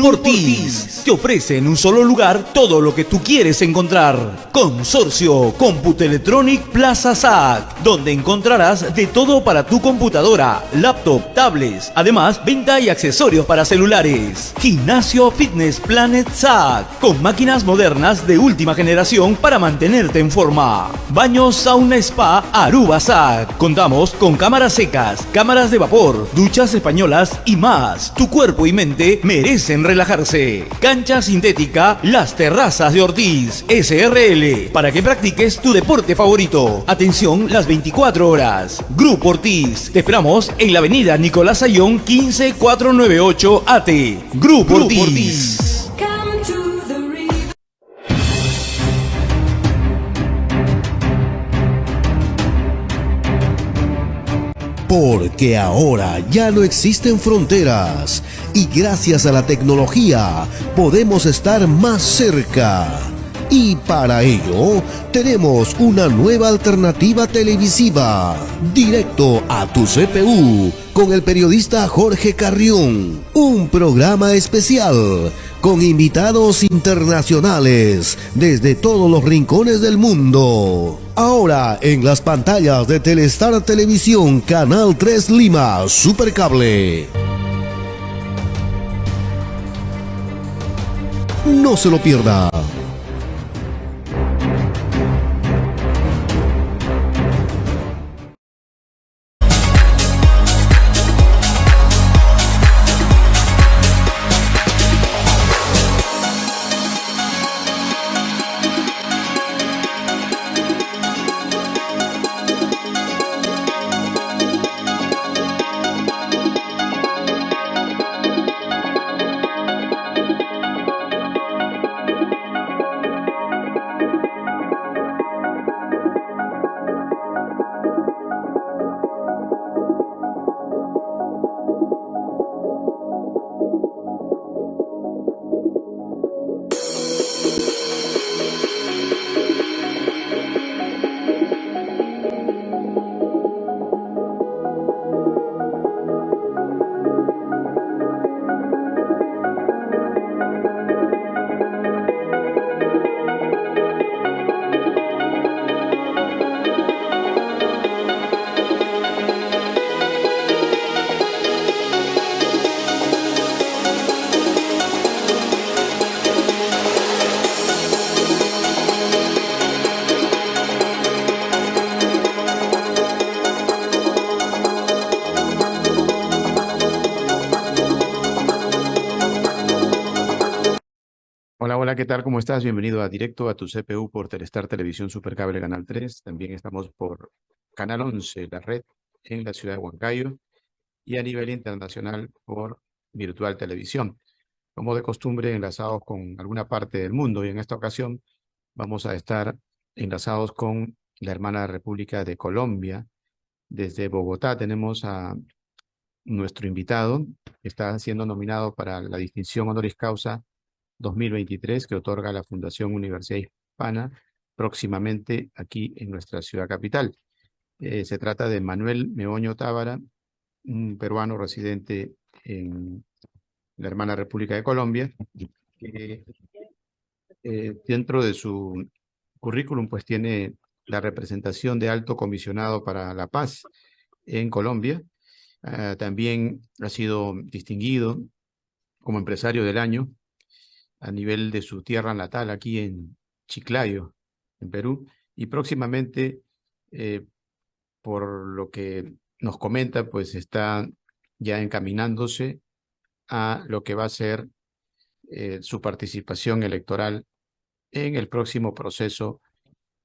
Grupo Ortiz te ofrece en un solo lugar todo lo que tú quieres encontrar. Consorcio Computelectronic Plaza SAC, donde encontrarás de todo para tu computadora, laptop, tablets, además venta y accesorios para celulares. Gimnasio Fitness Planet SAC, con máquinas modernas de última generación para mantenerte en forma. Baños Sauna Spa Aruba SAC. Contamos con cámaras secas, cámaras de vapor, duchas españolas y más. Tu cuerpo y mente merecen relajarse. Cancha sintética Las Terrazas de Ortiz SRL, para que practiques tu deporte favorito. Atención las 24 horas. Grupo Ortiz, te esperamos en la avenida Nicolás Ayllón 15498 AT. Grupo Ortiz. Porque ahora ya no existen fronteras y gracias a la tecnología podemos estar más cerca. Y para ello tenemos una nueva alternativa televisiva, Directo a tu CPU, con el periodista Jorge Carrión. Un programa especial con invitados internacionales desde todos los rincones del mundo. Ahora en las pantallas de Telestar Televisión, Canal 3 Lima, Supercable. No se lo pierda. Hola, hola, ¿qué tal? ¿Cómo estás? Bienvenido a Directo a tu CPU por Telestar Televisión Supercable Canal 3. También estamos por Canal 11, la red en la ciudad de Huancayo, y a nivel internacional por Virtual Televisión. Como de costumbre, enlazados con alguna parte del mundo, y en esta ocasión vamos a estar enlazados con la hermana República de Colombia. Desde Bogotá tenemos a nuestro invitado, que está siendo nominado para la distinción honoris causa 2023 que otorga la Fundación Universidad Hispana próximamente aquí en nuestra ciudad capital. Se trata de Manuel Meoño Tábara, un peruano residente en la hermana República de Colombia, que dentro de su currículum pues tiene la representación de alto comisionado para la paz en Colombia. También ha sido distinguido como empresario del año a nivel de su tierra natal, aquí en Chiclayo, en Perú, y próximamente, por lo que nos comenta, pues está ya encaminándose a lo que va a ser su participación electoral en el próximo proceso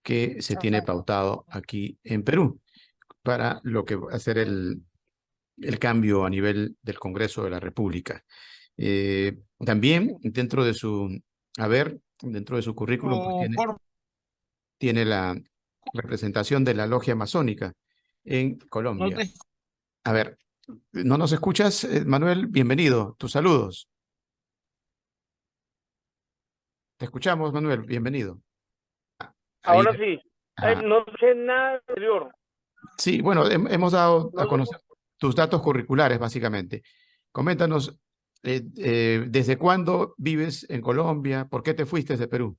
que se tiene pautado aquí en Perú, para lo que va a ser el cambio a nivel del Congreso de la República. También dentro de su currículum pues, tiene la representación de la logia masónica en Colombia. A ver, ¿no nos escuchas, Manuel? Bienvenido, tus saludos. Te escuchamos, Manuel, bienvenido. Ahí, ahora sí, no sé nada anterior. Sí, bueno, hemos dado a conocer tus datos curriculares, básicamente. Coméntanos ¿Desde cuándo vives en Colombia? ¿Por qué te fuiste de Perú?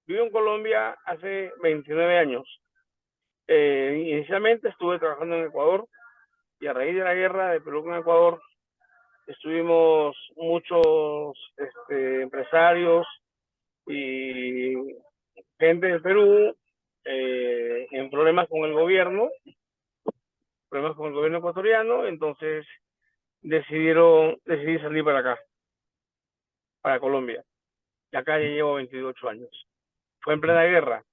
Vivo en Colombia hace 29 años. Inicialmente estuve trabajando en Ecuador y a raíz de la guerra de Perú con Ecuador estuvimos muchos empresarios y gente de Perú en problemas con el gobierno ecuatoriano, entonces decidí salir para acá, para Colombia. Y acá ya llevo 28 años. Fue en plena guerra.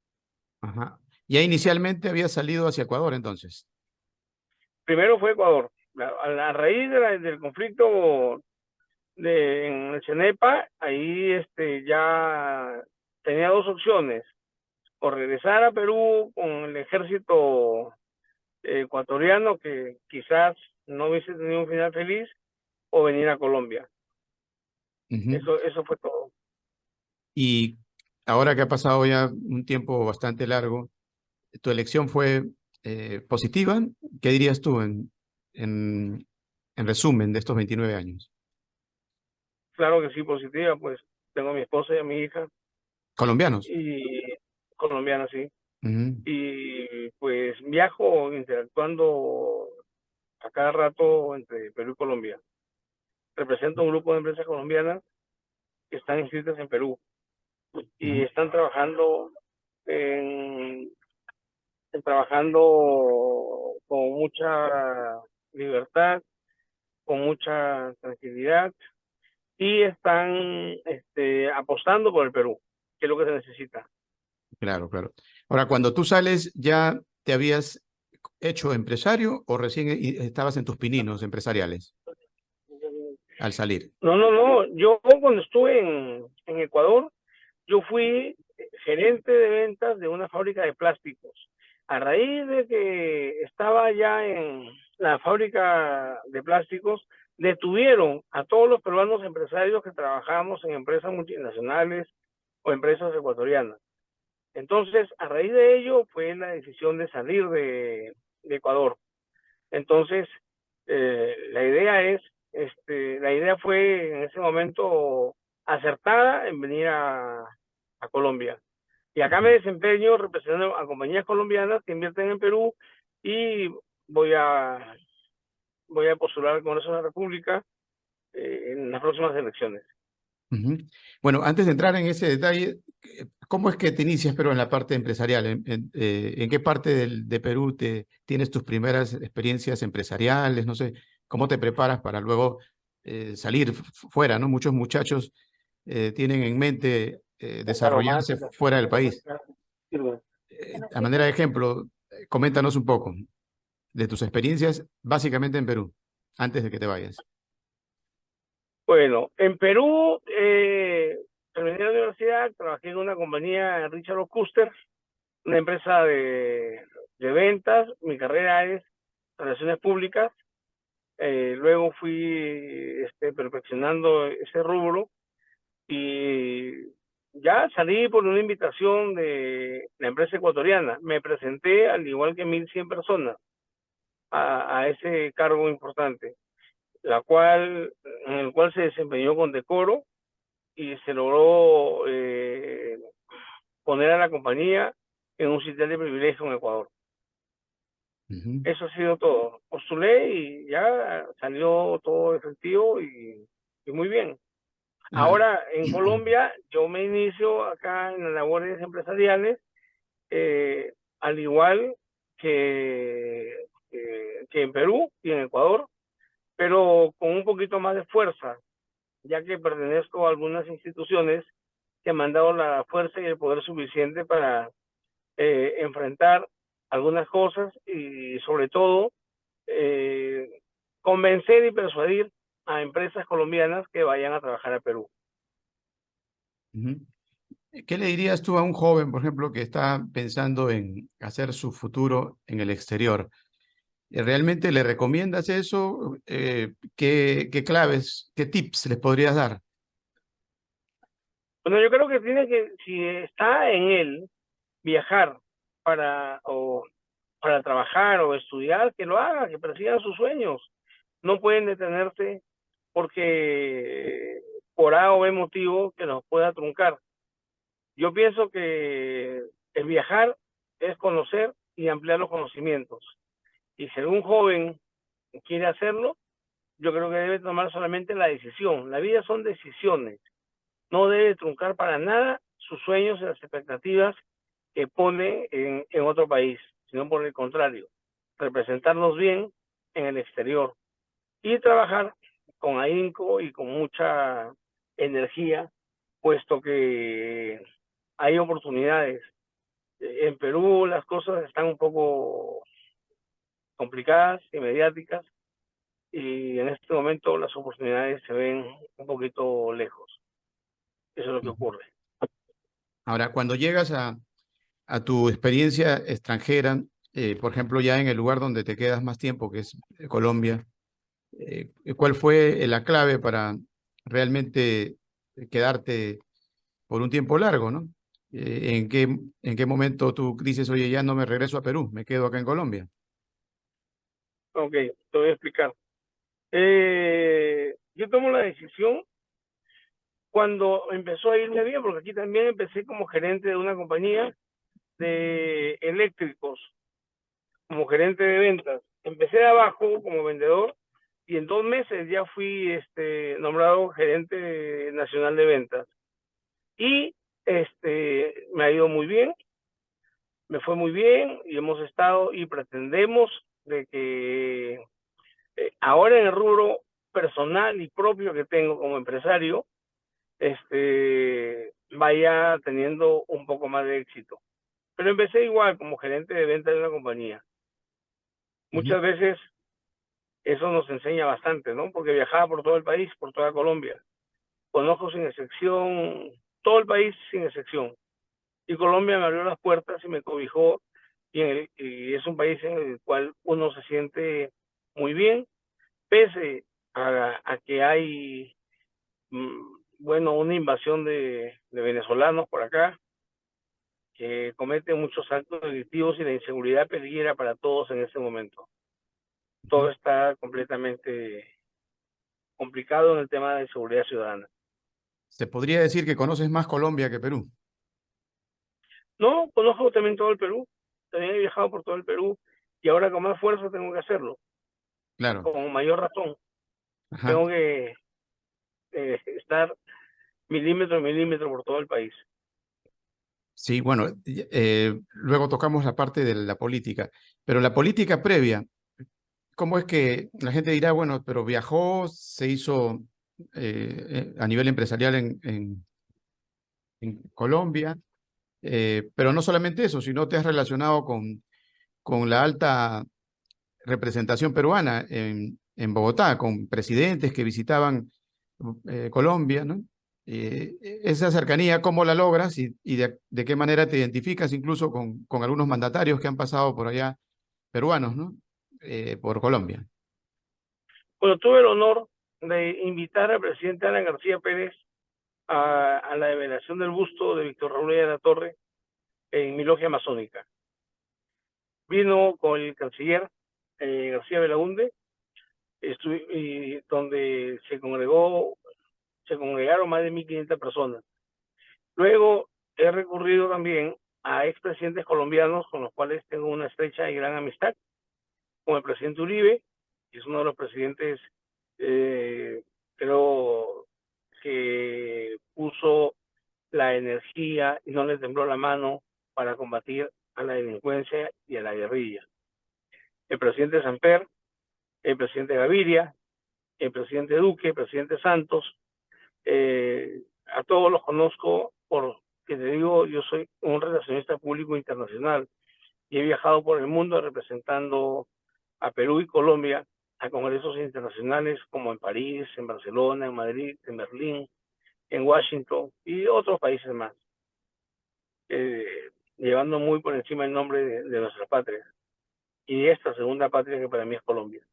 Ajá. Ya inicialmente había salido hacia Ecuador, entonces. Primero fue Ecuador. A raíz del conflicto en el CENEPA, ahí ya tenía dos opciones: o regresar a Perú con el ejército ecuatoriano, que quizás no hubiese tenido un final feliz, o venir a Colombia. Ujú. Eso fue todo. Y ahora que ha pasado ya un tiempo bastante largo, ¿tu elección fue positiva? ¿Qué dirías tú en, en resumen de estos 29 años? Claro que sí, positiva, pues tengo a mi esposa y a mi hija, Colombianos. y colombiana, sí. Ujú, Y pues viajo interactuando a cada rato entre Perú y Colombia. Represento un grupo de empresas colombianas que están inscritas en Perú y ujú, están en, trabajando con mucha libertad, con mucha tranquilidad, y están apostando por el Perú, que es lo que se necesita. claro, claro. Ahora, cuando tú sales, ¿ya te habías hecho empresario o recién estabas en tus pininos empresariales al salir? No, no, no. Yo cuando estuve en Ecuador, yo fui gerente de ventas de una fábrica de plásticos. A raíz de que estaba ya en la fábrica de plásticos, detuvieron a todos los peruanos empresarios que trabajábamos en empresas multinacionales o empresas ecuatorianas. Entonces, a raíz de ello fue la decisión de salir de Ecuador. Entonces, la idea fue en ese momento acertada en venir a Colombia. Y acá me desempeño representando a compañías colombianas que invierten en Perú, y voy a, voy a postular al Congreso de la República en las próximas elecciones. Ujú. Bueno, antes de entrar en ese detalle, ¿cómo es que te inicias, pero en la parte empresarial? ¿En qué parte de Perú tienes tus primeras experiencias empresariales? No sé, ¿cómo te preparas para luego salir fuera, ¿no? Muchos muchachos tienen en mente desarrollarse fuera del país. A manera de ejemplo, coméntanos un poco de tus experiencias básicamente en Perú, antes de que te vayas. Bueno, en Perú, terminé la universidad, trabajé en una compañía, Richard O. Custer, una empresa de ventas. Mi carrera es relaciones públicas. Luego fui perfeccionando ese rubro, y ya salí por una invitación de la empresa ecuatoriana. Me presenté al igual que 1.100 personas a ese cargo importante, en el cual se desempeñó con decoro, y se logró poner a la compañía en un sitio de privilegio en Ecuador. Ujú. Eso ha sido todo. Postulé y ya salió todo efectivo y muy bien. Ah, Ahora, en Colombia, yo me inicio acá en las labores empresariales, eh, al igual que en Perú y en Ecuador, pero con un poquito más de fuerza, ya que pertenezco a algunas instituciones que me han dado la fuerza y el poder suficiente para enfrentar algunas cosas, y sobre todo eh, convencer y persuadir a empresas colombianas que vayan a trabajar a Perú. ujú. ¿Qué le dirías tú a un joven, por ejemplo, que está pensando en hacer su futuro en el exterior? ¿Realmente le recomiendas eso? ¿Qué claves, qué tips les podrías dar? Bueno, yo creo que si está en él viajar para trabajar o estudiar, que lo haga, que persigan sus sueños. No pueden detenerse porque por A o B motivo que nos pueda truncar. Yo pienso que el viajar es conocer y ampliar los conocimientos. Y si algún joven quiere hacerlo, yo creo que debe tomar solamente la decisión. La vida son decisiones. No debe truncar para nada sus sueños y las expectativas que pone en otro país, sino por el contrario, representarnos bien en el exterior y trabajar con ahínco y con mucha energía, puesto que hay oportunidades. En Perú las cosas están un poco complicadas y mediáticas, y en este momento las oportunidades se ven un poquito lejos. Eso es lo que Ujú. ocurre. Ahora, cuando llegas a tu experiencia extranjera, por ejemplo, ya en el lugar donde te quedas más tiempo, que es Colombia, ¿cuál fue la clave para realmente quedarte por un tiempo largo, ¿no? En qué momento tú dices, oye, ya no me regreso a Perú, me quedo acá en Colombia? Ok, te voy a explicar. Yo tomo la decisión cuando empezó a irme bien, porque aquí también empecé como gerente de una compañía de eléctricos, como gerente de ventas. Empecé de abajo como vendedor y en 2 meses ya fui nombrado gerente nacional de ventas. Y me ha ido muy bien, me fue muy bien y hemos estado y pretendemos de que ahora en el rubro personal y propio que tengo como empresario, vaya teniendo un poco más de éxito. Pero empecé igual como gerente de venta de una compañía. Ujú. Muchas veces eso nos enseña bastante, ¿no? Porque viajaba por todo el país, por toda Colombia. Conozco sin excepción todo el país sin excepción. Y Colombia me abrió las puertas y me cobijó, y es un país en el cual uno se siente muy bien, pese a que hay, bueno, una invasión de venezolanos por acá, que cometen muchos actos delictivos y la inseguridad peligra para todos en este momento. Todo Ujú. está completamente complicado en el tema de seguridad ciudadana. Se podría decir que conoces más Colombia que Perú. No, conozco también todo el Perú, también he viajado por todo el Perú y ahora con más fuerza tengo que hacerlo, Claro. con mayor razón. Ajá. Tengo que estar milímetro a milímetro por todo el país. Sí, bueno, luego tocamos la parte de la política, pero la política previa, ¿cómo es que la gente dirá, bueno, pero viajó, se hizo a nivel empresarial en Colombia, pero no solamente eso, sino te has relacionado con la alta representación peruana en Bogotá, con presidentes que visitaban Colombia, ¿no? Esa cercanía, ¿cómo la logras y de qué manera te identificas incluso con algunos mandatarios que han pasado por allá, peruanos, ¿no? Por Colombia. Bueno, tuve el honor de invitar al presidente Alan García Pérez a la develación del busto de Víctor Raúl de la Torre en mi logia masónica. Vino con el canciller García Belaunde, y donde se congregaron más de 1.500 personas. Luego he recurrido también a expresidentes colombianos con los cuales tengo una estrecha y gran amistad, como el presidente Uribe, que es uno de los presidentes, creo, que puso la energía y no le tembló la mano para combatir a la delincuencia y a la guerrilla. El presidente Samper, el presidente Gaviria, el presidente Duque, el presidente Santos, a todos los conozco porque te digo, yo soy un relacionista público internacional y he viajado por el mundo representando a Perú y Colombia a congresos internacionales como en París, en Barcelona, en Madrid, en Berlín, en Washington y otros países más, llevando muy por encima el nombre de nuestra patria y esta segunda patria que para mí es Colombia.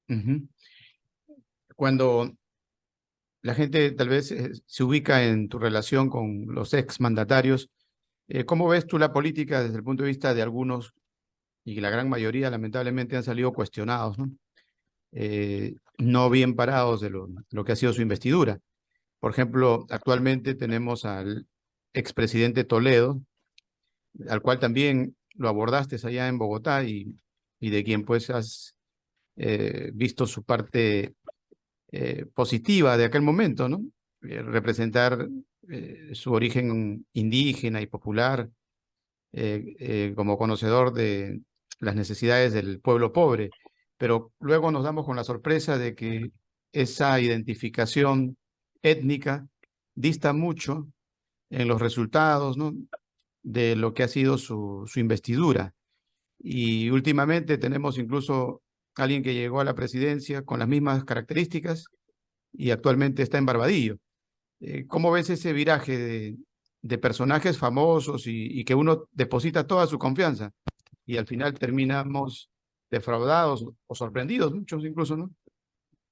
Ujú. Cuando la gente tal vez se ubica en tu relación con los exmandatarios, ¿cómo ves tú la política desde el punto de vista de algunos, y la gran mayoría lamentablemente han salido cuestionados, ¿no? no bien parados de lo que ha sido su investidura. Por ejemplo, actualmente tenemos al expresidente Toledo, al cual también lo abordaste allá en Bogotá y de quien pues has visto su parte positiva de aquel momento, ¿no? Representar su origen indígena y popular como conocedor de las necesidades del pueblo pobre, pero luego nos damos con la sorpresa de que esa identificación étnica dista mucho en los resultados, ¿no?, de lo que ha sido su investidura. Y últimamente tenemos incluso alguien que llegó a la presidencia con las mismas características y actualmente está en Barbadillo. ¿Cómo ves ese viraje de personajes famosos y que uno deposita toda su confianza y al final terminamos defraudados o sorprendidos, muchos incluso, ¿no?,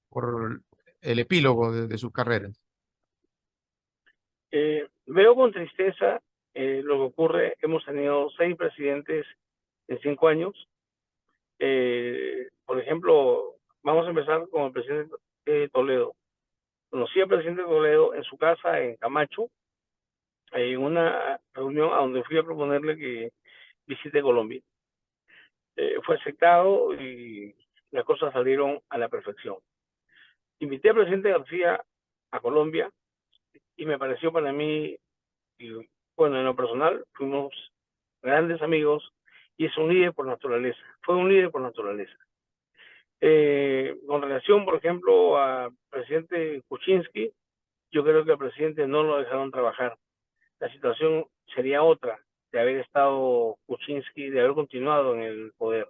por el epílogo de sus carreras? Veo con tristeza lo que ocurre. Hemos tenido 6 presidentes en 5 años. Por ejemplo, vamos a empezar con el presidente Toledo. Conocí al presidente Toledo en su casa en Camacho, en una reunión a donde fui a proponerle que visite Colombia. Fue aceptado y las cosas salieron a la perfección. Invité al presidente García a Colombia y me pareció para mí, y bueno, en lo personal, fuimos grandes amigos y es un líder por naturaleza, fue un líder por naturaleza. Con relación, por ejemplo, al presidente Kuczynski, yo creo que al presidente no lo dejaron trabajar. La situación sería otra de haber estado Kuczynski, de haber continuado en el poder.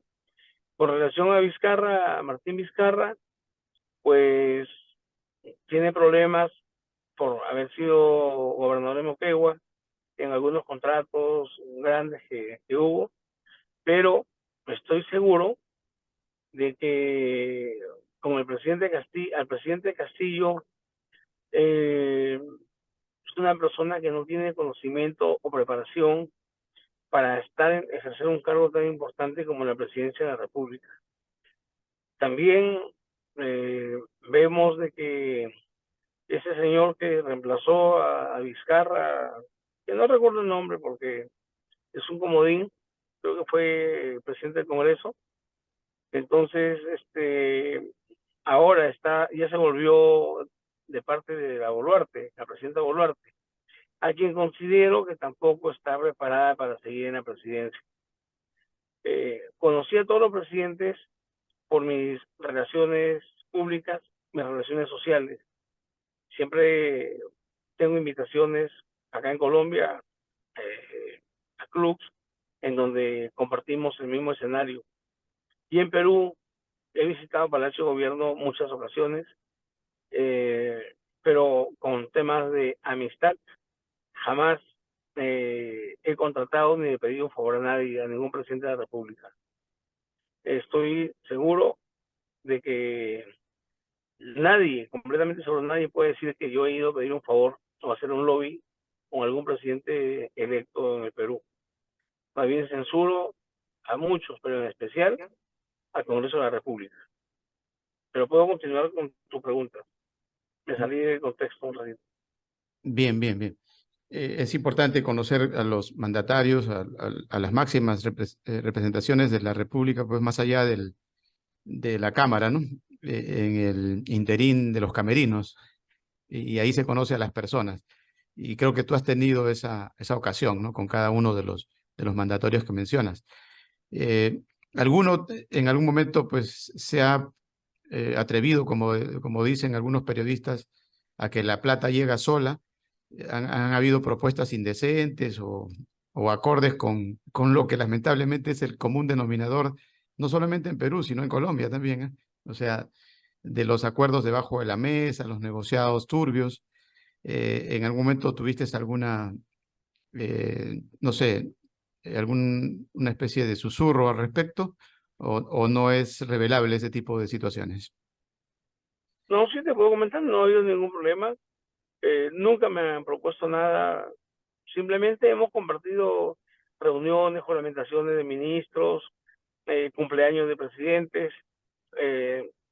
Con relación a Vizcarra, a Martín Vizcarra, pues tiene problemas por haber sido gobernador de Moquegua en algunos contratos grandes que hubo, pero estoy seguro de que con el presidente Castillo, al presidente Castillo, es una persona que no tiene conocimiento o preparación para ejercer un cargo tan importante como la presidencia de la República. También vemos de que ese señor que reemplazó a Vizcarra, que no recuerdo el nombre porque es un comodín, creo que fue presidente del Congreso. Entonces, ahora ya se volvió de parte de la Boluarte, la presidenta Boluarte, a quien considero que tampoco está preparada para seguir en la presidencia. Conocí a todos los presidentes por mis relaciones públicas, mis relaciones sociales. Siempre tengo invitaciones acá en Colombia a clubs en donde compartimos el mismo escenario. Y en Perú he visitado Palacio de Gobierno muchas ocasiones, pero con temas de amistad. Jamás he contratado ni he pedido un favor a nadie, a ningún presidente de la República. Estoy seguro de que nadie, completamente seguro, nadie puede decir que yo he ido a pedir un favor o hacer un lobby con algún presidente electo en el Perú. Más bien censuro a muchos, pero en especial al Congreso de la República. Pero puedo continuar con tu pregunta. Me salí del contexto un ratito. Bien, bien, bien. Es importante conocer a los mandatarios, a las máximas representaciones de la República, pues más allá de la Cámara, ¿no? En el interín de los camerinos, y ahí se conoce a las personas. Y creo que tú has tenido esa ocasión, ¿no?, con cada uno de los mandatorios que mencionas. Alguno en algún momento pues se ha atrevido, como dicen algunos periodistas, a que la plata llega sola. Han habido propuestas indecentes o acordes con lo que lamentablemente es el común denominador, no solamente en Perú, sino en Colombia también, ¿eh? O sea, de los acuerdos debajo de la mesa, los negociados turbios. ¿En algún momento tuviste alguna, no sé, una especie de susurro al respecto? ¿O no es revelable ese tipo de situaciones? No, sí te puedo comentar, no ha habido ningún problema. Nunca me han propuesto nada. Simplemente hemos compartido reuniones, juramentaciones de ministros, cumpleaños de presidentes.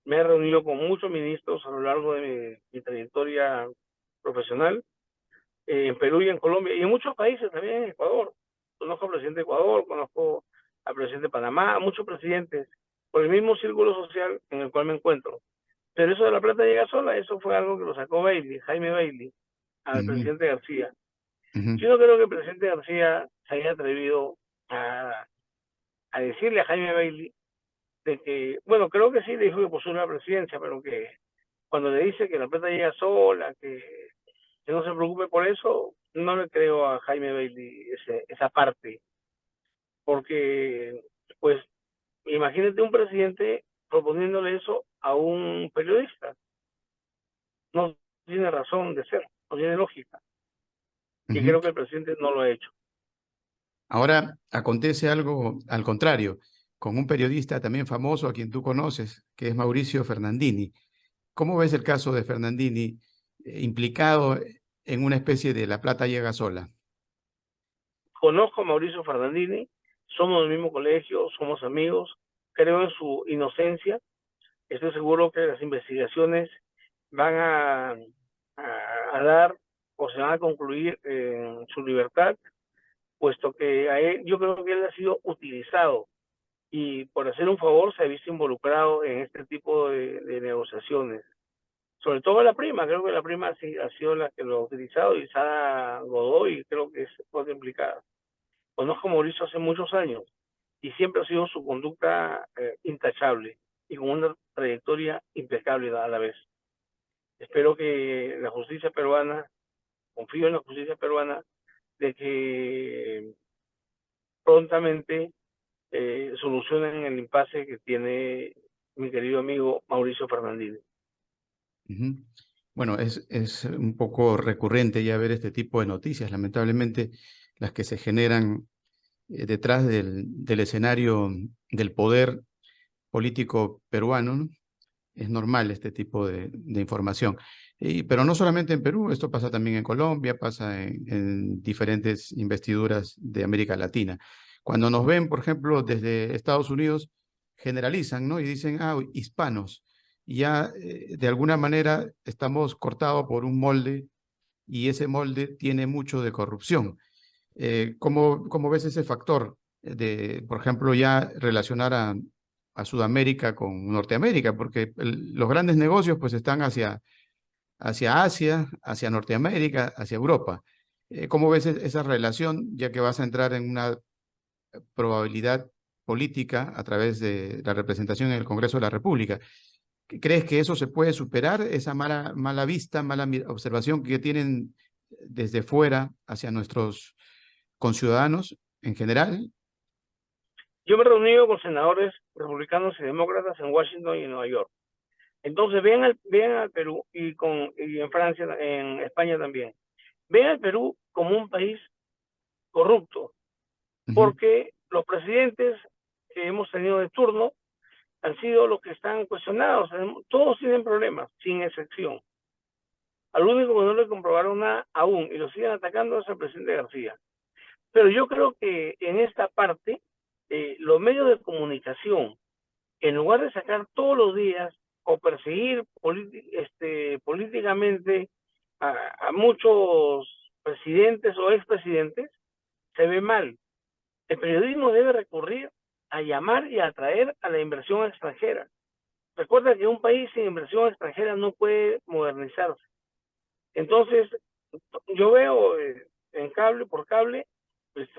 me he reunido con muchos ministros a lo largo de mi trayectoria profesional, en Perú y en Colombia, y en muchos países también, en Ecuador. Conozco al presidente de Ecuador, conozco al presidente de Panamá, muchos presidentes, por el mismo círculo social en el cual me encuentro. Pero eso de la plata llega sola, eso fue algo que lo sacó Bailey, Jaime Bailey, al Ujú, presidente García. ujú, Yo no creo que el presidente García se haya atrevido a decirle a Jaime Bailey de que, bueno, creo que sí le dijo que postula la presidencia, pero que cuando le dice que la plata llega sola, que no se preocupe por eso, no le creo a Jaime Bailey esa parte, porque, pues, imagínate un presidente proponiéndole eso a un periodista. No tiene razón de ser, no tiene lógica, y ujú. creo que el presidente no lo ha hecho. Ahora acontece algo al contrario, con un periodista también famoso a quien tú conoces, que es Mauricio Fernandini. ¿Cómo ves el caso de Fernandini implicado en una especie de la plata llega sola? Conozco a Mauricio Fernandini, somos del mismo colegio, somos amigos, creo en su inocencia, estoy seguro que las investigaciones van a dar o se van a concluir en su libertad, puesto que a él, yo creo que él ha sido utilizado y por hacer un favor se ha visto involucrado en este tipo de negociaciones. Sobre todo la prima, creo que la prima sí ha sido la que lo ha utilizado, y Sara Godoy creo que es otra implicada. Conozco a Mauricio hace muchos años y siempre ha sido su conducta intachable y con una trayectoria impecable a la vez. Espero que la justicia peruana, confío en la justicia peruana, de que prontamente solucionen el impasse que tiene mi querido amigo Mauricio Fernández. Ujú. Bueno, es un poco recurrente ya ver este tipo de noticias, lamentablemente las que se generan detrás del escenario del poder político peruano, ¿no? Es normal este tipo de información. Pero no solamente en Perú, esto pasa también en Colombia, pasa en diferentes investiduras de América Latina. Cuando nos ven, por ejemplo, desde Estados Unidos, generalizan, ¿no? Y dicen, ah, hispanos. Y ya de alguna manera estamos cortados por un molde y ese molde tiene mucho de corrupción. ¿Cómo ves ese factor de, por ejemplo, ya relacionar a Sudamérica con Norteamérica? Porque los grandes negocios pues están hacia Asia, hacia Norteamérica, hacia Europa. ¿Cómo ves esa relación, ya que vas a entrar en una probabilidad política a través de la representación en el Congreso de la República? ¿Crees que eso se puede superar, esa mala vista, observación que tienen desde fuera hacia nuestros conciudadanos en general? Yo me he reunido con senadores republicanos y demócratas en Washington y en Nueva York. Entonces vean al Perú y en Francia, en España también. Ven al Perú como un país corrupto, Ujú, porque los presidentes que hemos tenido de turno han sido los que están cuestionados. Todos tienen problemas, sin excepción. Al único que no le comprobaron nada aún y lo siguen atacando es al presidente García. Pero yo creo que en esta parte, los medios de comunicación, en lugar de sacar todos los días o perseguir políticamente a muchos presidentes o expresidentes, se ve mal. El periodismo debe recurrir a llamar y a atraer a la inversión extranjera. Recuerda que un país sin inversión extranjera no puede modernizarse. Entonces, yo veo en cable, por cable,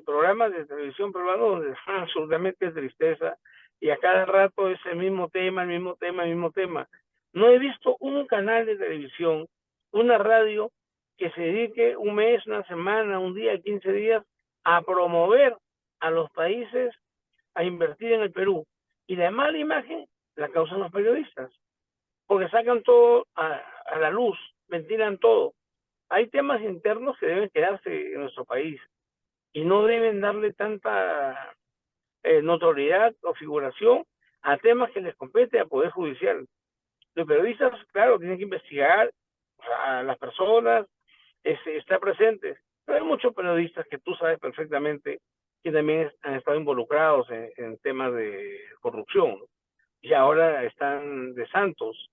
programas de televisión peruanos donde absolutamente tristeza y a cada rato es el mismo tema, el mismo tema, el mismo tema. No he visto un canal de televisión, una radio que se dedique un mes, una semana, un día, 15 días a promover a los países a invertir en el Perú. Y la mala imagen la causan los periodistas, porque sacan todo a la luz, ventilan todo. Hay temas internos que deben quedarse en nuestro país y no deben darle tanta notoriedad o figuración a temas que les compete al Poder Judicial. Los periodistas, claro, tienen que investigar a las personas, estar presentes, pero hay muchos periodistas que tú sabes perfectamente que también han estado involucrados en temas de corrupción, ¿no? y ahora están de santos.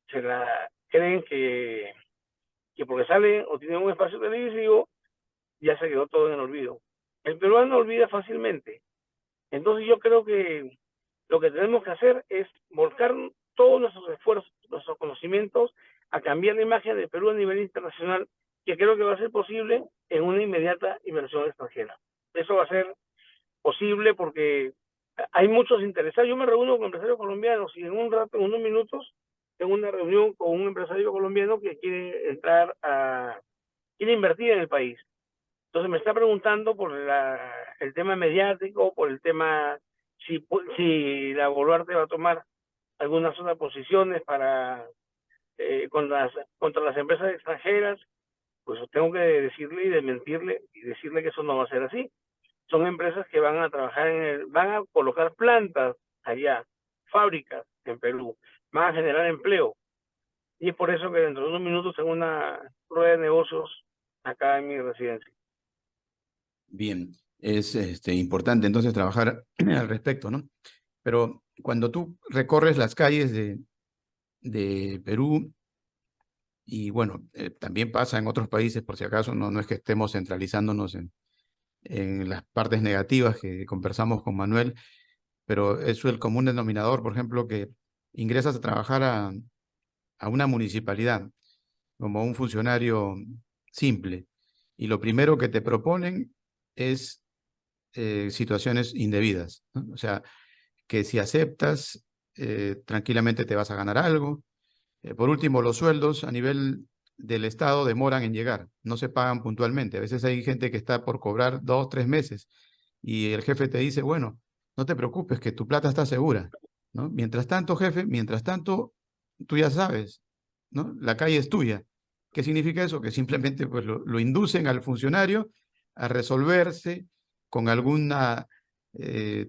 Se la creen que porque salen o tienen un espacio televisivo, ya se quedó todo en el olvido. El peruano olvida fácilmente. Entonces yo creo que lo que tenemos que hacer es volcar todos nuestros esfuerzos, nuestros conocimientos, a cambiar la imagen de Perú a nivel internacional, que creo que va a ser posible en una inmediata inversión extranjera. Eso va a ser posible porque hay muchos interesados. Yo me reúno con empresarios colombianos y en un rato, en unos minutos, tengo una reunión con un empresario colombiano que quiere quiere invertir en el país. Entonces me está preguntando por el tema mediático, por el tema si la Boluarte va a tomar algunas otras posiciones contra las empresas extranjeras. Pues tengo que decirle y desmentirle y decirle que eso no va a ser así. Son empresas que van a trabajar van a colocar plantas allá, fábricas en Perú, van a generar empleo. Y es por eso que dentro de unos minutos tengo una rueda de negocios acá en mi residencia. Bien, es importante entonces trabajar al respecto, ¿no? Pero cuando tú recorres las calles de Perú, y bueno, también pasa en otros países, por si acaso, no es que estemos centralizándonos en las partes negativas que conversamos con Manuel, pero eso es el común denominador, por ejemplo, que ingresas a trabajar a una municipalidad como un funcionario simple, y lo primero que te proponen es situaciones indebidas, ¿no? O sea, que si aceptas, tranquilamente te vas a ganar algo. Por último, los sueldos a nivel del Estado demoran en llegar, no se pagan puntualmente. A veces hay gente que está por cobrar 2, 3 meses y el jefe te dice, bueno, no te preocupes, que tu plata está segura, ¿no? Mientras tanto, jefe, mientras tanto, tú ya sabes, ¿no? La calle es tuya. ¿Qué significa eso? Que simplemente pues, lo inducen al funcionario a resolverse con alguna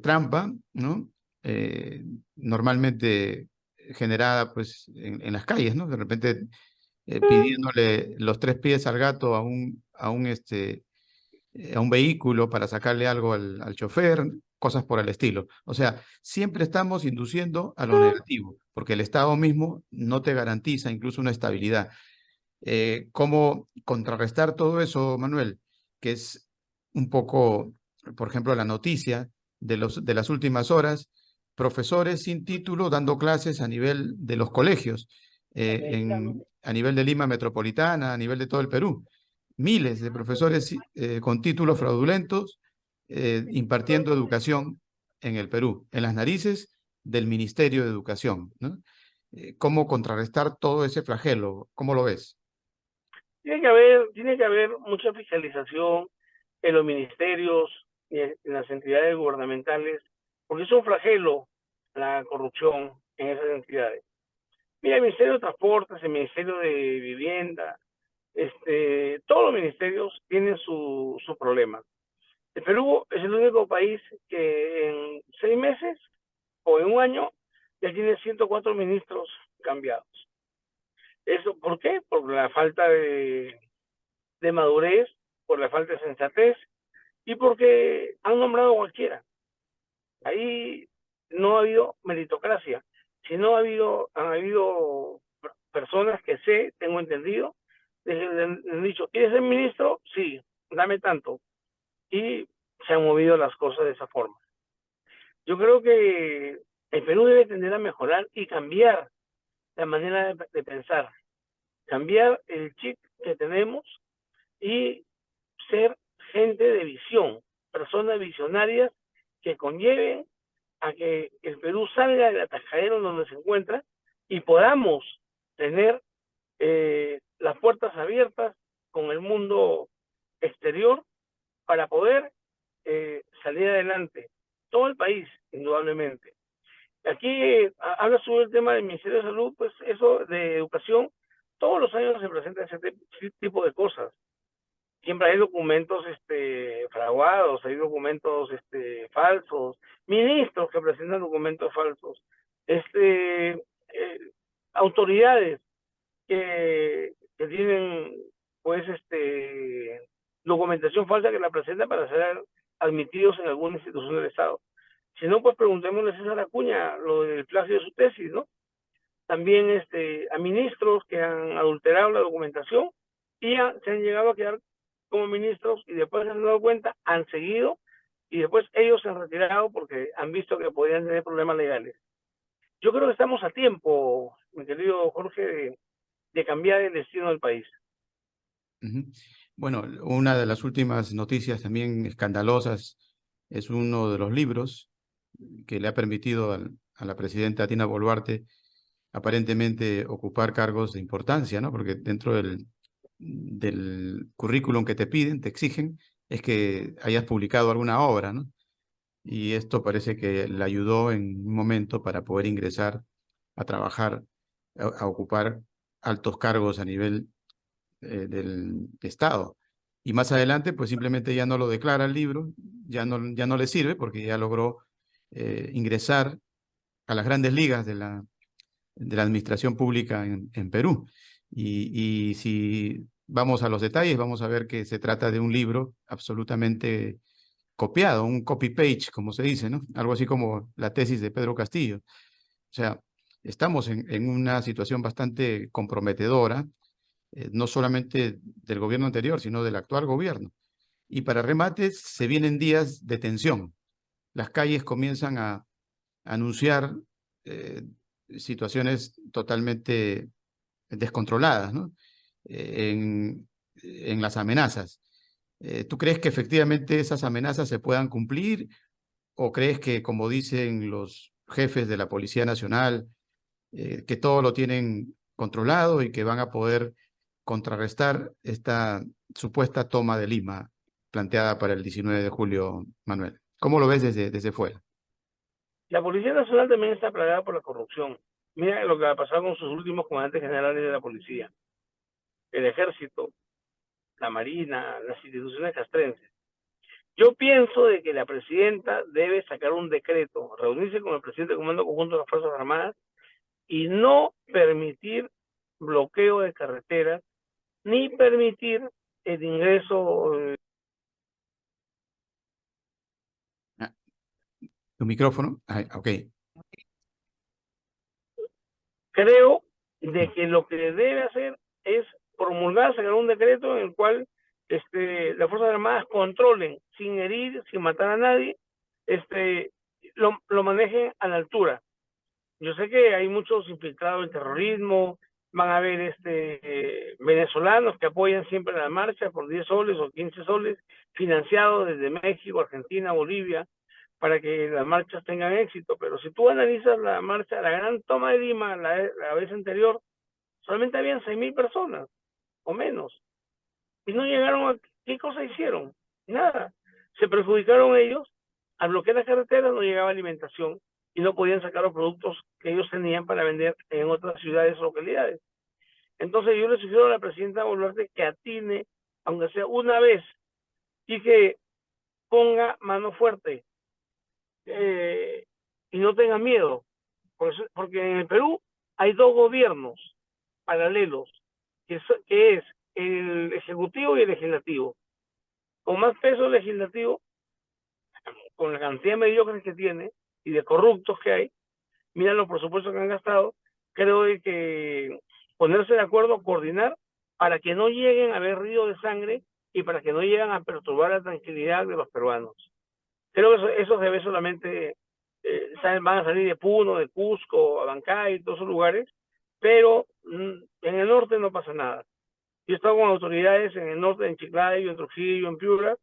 trampa, ¿no? Normalmente generada pues en las calles, ¿no? De repente pidiéndole los 3 pies al gato a un vehículo para sacarle algo al chofer, cosas por el estilo. O sea, siempre estamos induciendo a lo negativo, porque el Estado mismo no te garantiza incluso una estabilidad. ¿Cómo contrarrestar todo eso, Manuel? Que es un poco, por ejemplo, la noticia de las últimas horas, profesores sin título dando clases a nivel de los colegios, a nivel de Lima Metropolitana, a nivel de todo el Perú. Miles de profesores con títulos fraudulentos impartiendo educación en el Perú, en las narices del Ministerio de Educación, ¿no? ¿Cómo contrarrestar todo ese flagelo? ¿Cómo lo ves? Tiene que haber mucha fiscalización en los ministerios y en las entidades gubernamentales, porque es un flagelo la corrupción en esas entidades. Mira, el Ministerio de Transportes, el Ministerio de Vivienda, todos los ministerios tienen su problema. El Perú es el único país que en 6 meses o en un año ya tiene 104 ministros cambiados. ¿Eso por qué? Por la falta de madurez, por la falta de sensatez y porque han nombrado a cualquiera. Ahí no ha habido meritocracia, sino han habido personas que tengo entendido, han dicho, ¿quieres ser ministro? Sí, dame tanto. Y se han movido las cosas de esa forma. Yo creo que el Perú debe tender a mejorar y cambiar la manera de pensar, cambiar el chip que tenemos y ser gente de visión, personas visionarias que conlleven a que el Perú salga del atascadero donde se encuentra y podamos tener las puertas abiertas con el mundo exterior para poder salir adelante. Todo el país, indudablemente. Aquí habla sobre el tema del Ministerio de Salud, pues eso de educación, todos los años se presenta ese tipo de cosas. Siempre hay documentos fraguados, hay documentos falsos, ministros que presentan documentos falsos, autoridades que tienen pues documentación falsa que la presentan para ser admitidos en alguna institución del Estado. Si no, pues preguntémosle a César Acuña lo del plagio de su tesis, ¿no? También a ministros que han adulterado la documentación y se han llegado a quedar como ministros y después se han dado cuenta, han seguido y después ellos se han retirado porque han visto que podían tener problemas legales. Yo creo que estamos a tiempo, mi querido Jorge, de cambiar el destino del país. Bueno, una de las últimas noticias también escandalosas es uno de los libros que le ha permitido a la presidenta Dina Boluarte aparentemente ocupar cargos de importancia, ¿no? Porque dentro del currículum que te piden, te exigen, es que hayas publicado alguna obra, ¿no? Y esto parece que le ayudó en un momento para poder ingresar a trabajar, a ocupar altos cargos a nivel del Estado. Y más adelante, pues simplemente ya no lo declara el libro, ya no le sirve porque ya logró ingresar a las grandes ligas de la administración pública en Perú. Y si vamos a los detalles, vamos a ver que se trata de un libro absolutamente copiado, un copy-page, como se dice, ¿no? Algo así como la tesis de Pedro Castillo. O sea, estamos en una situación bastante comprometedora, no solamente del gobierno anterior, sino del actual gobierno. Y para remate, se vienen días de tensión. Las calles comienzan a anunciar situaciones totalmente descontroladas, ¿no? En las amenazas. ¿Tú crees que efectivamente esas amenazas se puedan cumplir o crees que, como dicen los jefes de la Policía Nacional, que todo lo tienen controlado y que van a poder contrarrestar esta supuesta toma de Lima planteada para el 19 de julio, Manuel? ¿Cómo lo ves desde fuera? La Policía Nacional también está plagada por la corrupción. Mira lo que ha pasado con sus últimos comandantes generales de la policía, el ejército, la marina, las instituciones castrenses. Yo pienso de que la presidenta debe sacar un decreto, reunirse con el presidente del Comando Conjunto de las Fuerzas Armadas y no permitir bloqueo de carreteras, ni permitir el ingreso. ¿Tu micrófono? Ok. Creo de que lo que debe hacer es promulgar, sacar un decreto en el cual las Fuerzas Armadas controlen, sin herir, sin matar a nadie, lo manejen a la altura. Yo sé que hay muchos infiltrados en terrorismo, van a haber venezolanos que apoyan siempre la marcha por 10 soles o 15 soles, financiados desde México, Argentina, Bolivia, para que las marchas tengan éxito. Pero si tú analizas la marcha, la gran toma de Lima, la vez anterior, solamente habían 6.000 personas o menos. Y no llegaron a... ¿Qué cosa hicieron? Nada. Se perjudicaron ellos. Al bloquear las carreteras no llegaba alimentación y no podían sacar los productos que ellos tenían para vender en otras ciudades o localidades. Entonces yo le sugiero a la presidenta Boluarte que atine, aunque sea una vez, y que ponga mano fuerte y no tenga miedo. Porque en el Perú hay dos gobiernos paralelos, que es el ejecutivo y el legislativo. Con más peso legislativo, con la cantidad de mediocres que tiene y de corruptos que hay, mira los presupuestos que han gastado, creo que ponerse de acuerdo, coordinar, para que no lleguen a haber río de sangre y para que no lleguen a perturbar la tranquilidad de los peruanos. Creo que eso se ve solamente, van a salir de Puno, de Cusco, Abancay, todos esos lugares, pero en el norte no pasa nada. Yo he estado con autoridades en el norte, en Chiclayo, en Trujillo, en Piura,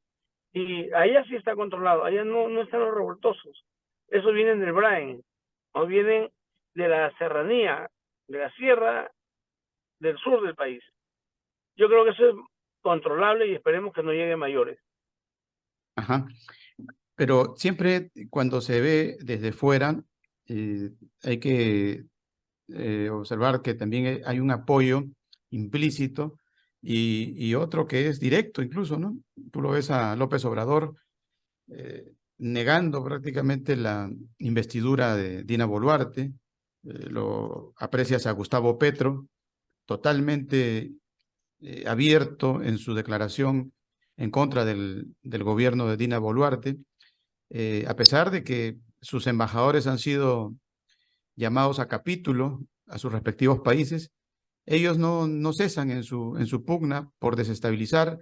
y allá sí está controlado, allá no están los revoltosos. Eso vienen del Brain, o vienen de la serranía, de la sierra del sur del país. Yo creo que eso es controlable y esperemos que no llegue a mayores. Ajá. Pero siempre cuando se ve desde fuera, hay que observar que también hay un apoyo implícito y otro que es directo incluso, ¿no? Tú lo ves a López Obrador negando prácticamente la investidura de Dina Boluarte, lo aprecias a Gustavo Petro, totalmente abierto en su declaración en contra del gobierno de Dina Boluarte, a pesar de que sus embajadores han sido llamados a capítulo a sus respectivos países, ellos no cesan en su pugna por desestabilizar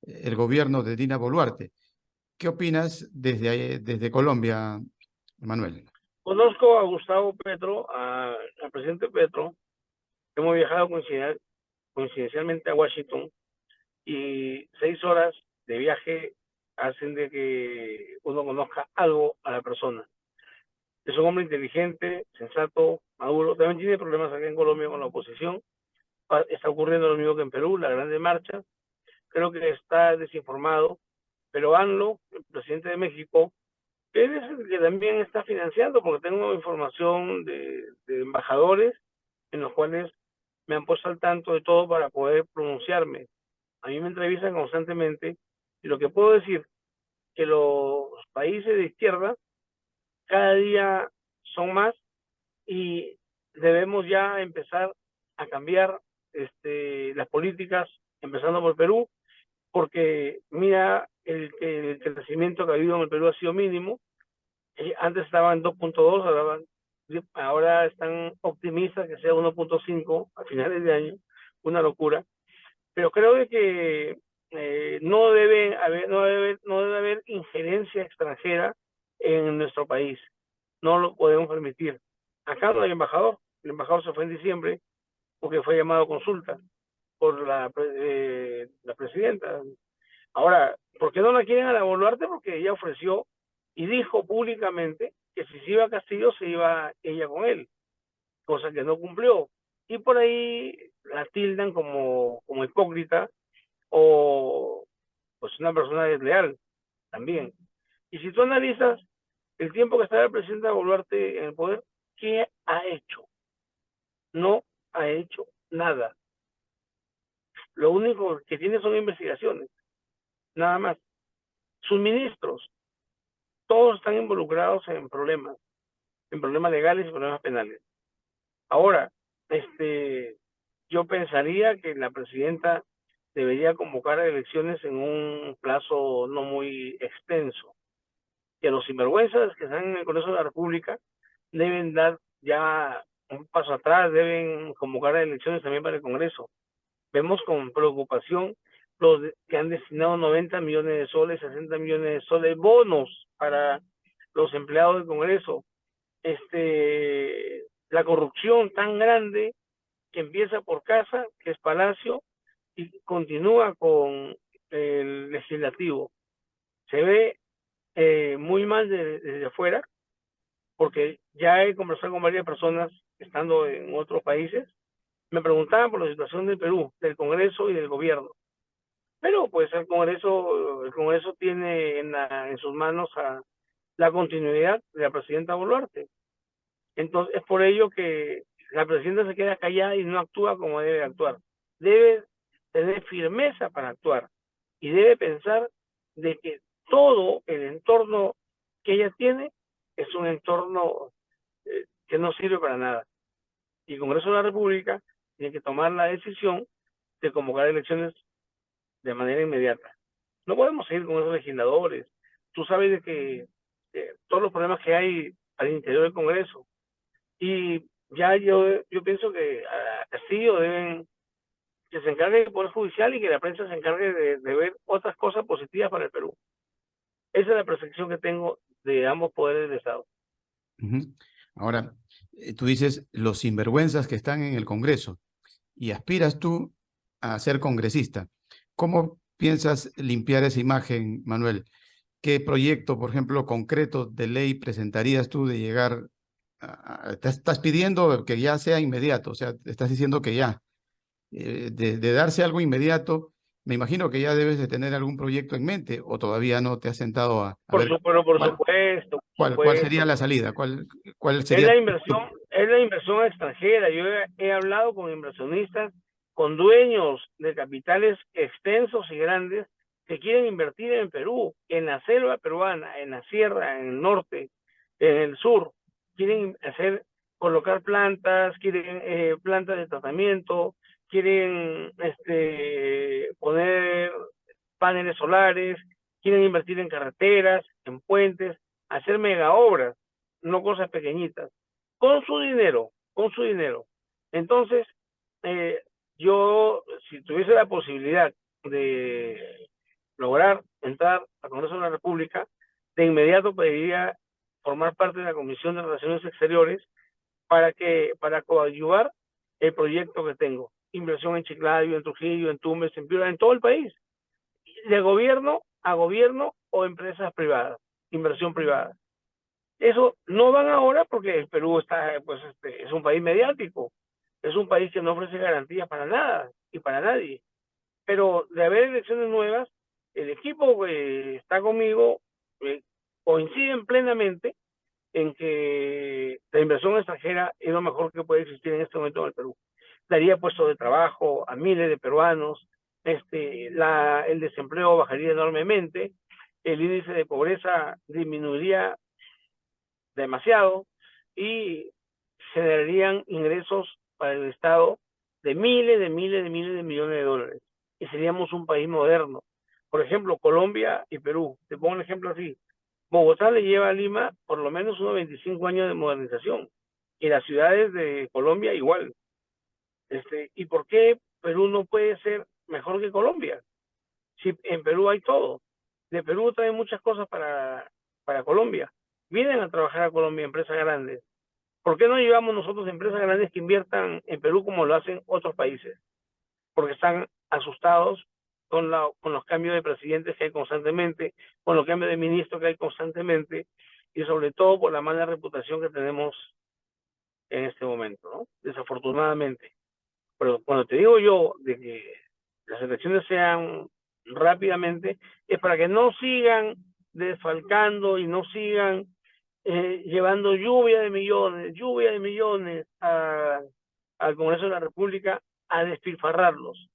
el gobierno de Dina Boluarte. ¿Qué opinas desde Colombia, Manuel? Conozco a Gustavo Petro, al presidente Petro. Hemos viajado coincidencialmente a Washington y 6 horas de viaje hacen de que uno conozca algo a la persona. Es un hombre inteligente, sensato, maduro. También tiene problemas acá en Colombia con la oposición. Está ocurriendo lo mismo que en Perú, la grande marcha. Creo que está desinformado, pero AMLO, el presidente de México, él es el que también está financiando, porque tengo información de embajadores en los cuales me han puesto al tanto de todo para poder pronunciarme. A mí me entrevistan constantemente y lo que puedo decir que los países de izquierda cada día son más y debemos ya empezar a cambiar las políticas, empezando por Perú, porque mira, el crecimiento que ha habido en el Perú ha sido mínimo. Antes estaban 2.2, ahora están optimistas que sea 1.5 a finales de año, una locura. Pero creo de que no debe haber injerencia extranjera en nuestro país. No lo podemos permitir. Acá no hay embajador. El embajador se fue en diciembre porque fue llamado a consulta por la presidenta. Ahora, ¿por qué no la quieren a la Boluarte? Porque ella ofreció y dijo públicamente que si se iba a Castillo, se iba ella con él, cosa que no cumplió. Y por ahí la tildan como hipócrita o pues una persona desleal también. Y si tú analizas el tiempo que estaba el presidente Boluarte en el poder, ¿qué ha hecho? No ha hecho nada. Lo único que tiene son investigaciones, nada más. Sus ministros, todos están involucrados en problemas legales y problemas penales. Ahora, yo pensaría que la presidenta debería convocar a elecciones en un plazo no muy extenso, que los sinvergüenzas que están en el Congreso de la República deben dar ya un paso atrás, deben convocar a elecciones también para el Congreso. Vemos con preocupación los que han destinado 90 millones de soles, 60 millones de soles, bonos para los empleados del Congreso. La corrupción tan grande que empieza por casa, que es Palacio, y continúa con el legislativo. Se ve muy mal desde afuera, porque ya he conversado con varias personas estando en otros países, me preguntaban por la situación del Perú, del Congreso y del gobierno. Pero pues el Congreso tiene en sus manos la continuidad de la presidenta Boluarte. Entonces es por ello que la presidenta se queda callada y no actúa como debe actuar. Debe tener firmeza para actuar y debe pensar de que todo el entorno que ella tiene es un entorno que no sirve para nada. Y el Congreso de la República tiene que tomar la decisión de convocar elecciones de manera inmediata. No podemos seguir con esos legisladores. Tú sabes de que todos los problemas que hay al interior del Congreso. Y ya yo pienso que a Castillo deben que se encargue del Poder Judicial y que la prensa se encargue de ver otras cosas positivas para el Perú. Esa es la percepción que tengo de ambos poderes del Estado. Ahora, tú dices los sinvergüenzas que están en el Congreso y aspiras tú a ser congresista. ¿Cómo piensas limpiar esa imagen, Manuel? ¿Qué proyecto, por ejemplo, concreto de ley presentarías tú de llegar te estás pidiendo que ya sea inmediato, o sea, estás diciendo que ya, de darse algo inmediato, me imagino que ya debes de tener algún proyecto en mente o todavía no te has sentado a ver Pero por cuál, supuesto, cuál sería la salida, cuál es sería la inversión extranjera. Yo he hablado con inversionistas, con dueños de capitales extensos y grandes que quieren invertir en Perú, en la selva peruana, en la sierra, en el norte, en el sur. Quieren colocar plantas, quieren plantas de tratamiento, quieren poner paneles solares, quieren invertir en carreteras, en puentes, hacer mega obras. no cosas pequeñitas, con su dinero, con su dinero. Entonces, yo, si tuviese la posibilidad de lograr entrar al Congreso de la República, de inmediato pediría formar parte de la Comisión de Relaciones Exteriores para coadyuvar el proyecto que tengo. Inversión en Chiclayo, en Trujillo, en Tumbes, en Piura, en todo el país. De gobierno a gobierno o empresas privadas, inversión privada. Eso no van ahora porque el Perú está, pues, es un país mediático, es un país que no ofrece garantías para nada y para nadie. Pero de haber elecciones nuevas, el equipo que está conmigo coinciden plenamente en que la inversión extranjera es lo mejor que puede existir en este momento en el Perú. Daría puestos de trabajo a miles de peruanos, el desempleo bajaría enormemente, el índice de pobreza disminuiría demasiado y generarían ingresos para el Estado de miles de millones de dólares. Y seríamos un país moderno. Por ejemplo, Colombia y Perú. Te pongo un ejemplo así. Bogotá le lleva a Lima por lo menos unos 25 años de modernización. Y las ciudades de Colombia igual. ¿Y por qué Perú no puede ser mejor que Colombia? Si en Perú hay todo. De Perú traen muchas cosas para Colombia. Vienen a trabajar a Colombia empresas grandes. ¿Por qué no llevamos nosotros empresas grandes que inviertan en Perú como lo hacen otros países? Porque están asustados con los cambios de presidentes que hay constantemente, con los cambios de ministros que hay constantemente, y sobre todo por la mala reputación que tenemos en este momento, ¿no? Desafortunadamente. Pero cuando te digo yo de que las elecciones sean rápidamente, es para que no sigan desfalcando y no sigan llevando lluvia de millones al Congreso de la República a despilfarrarlos.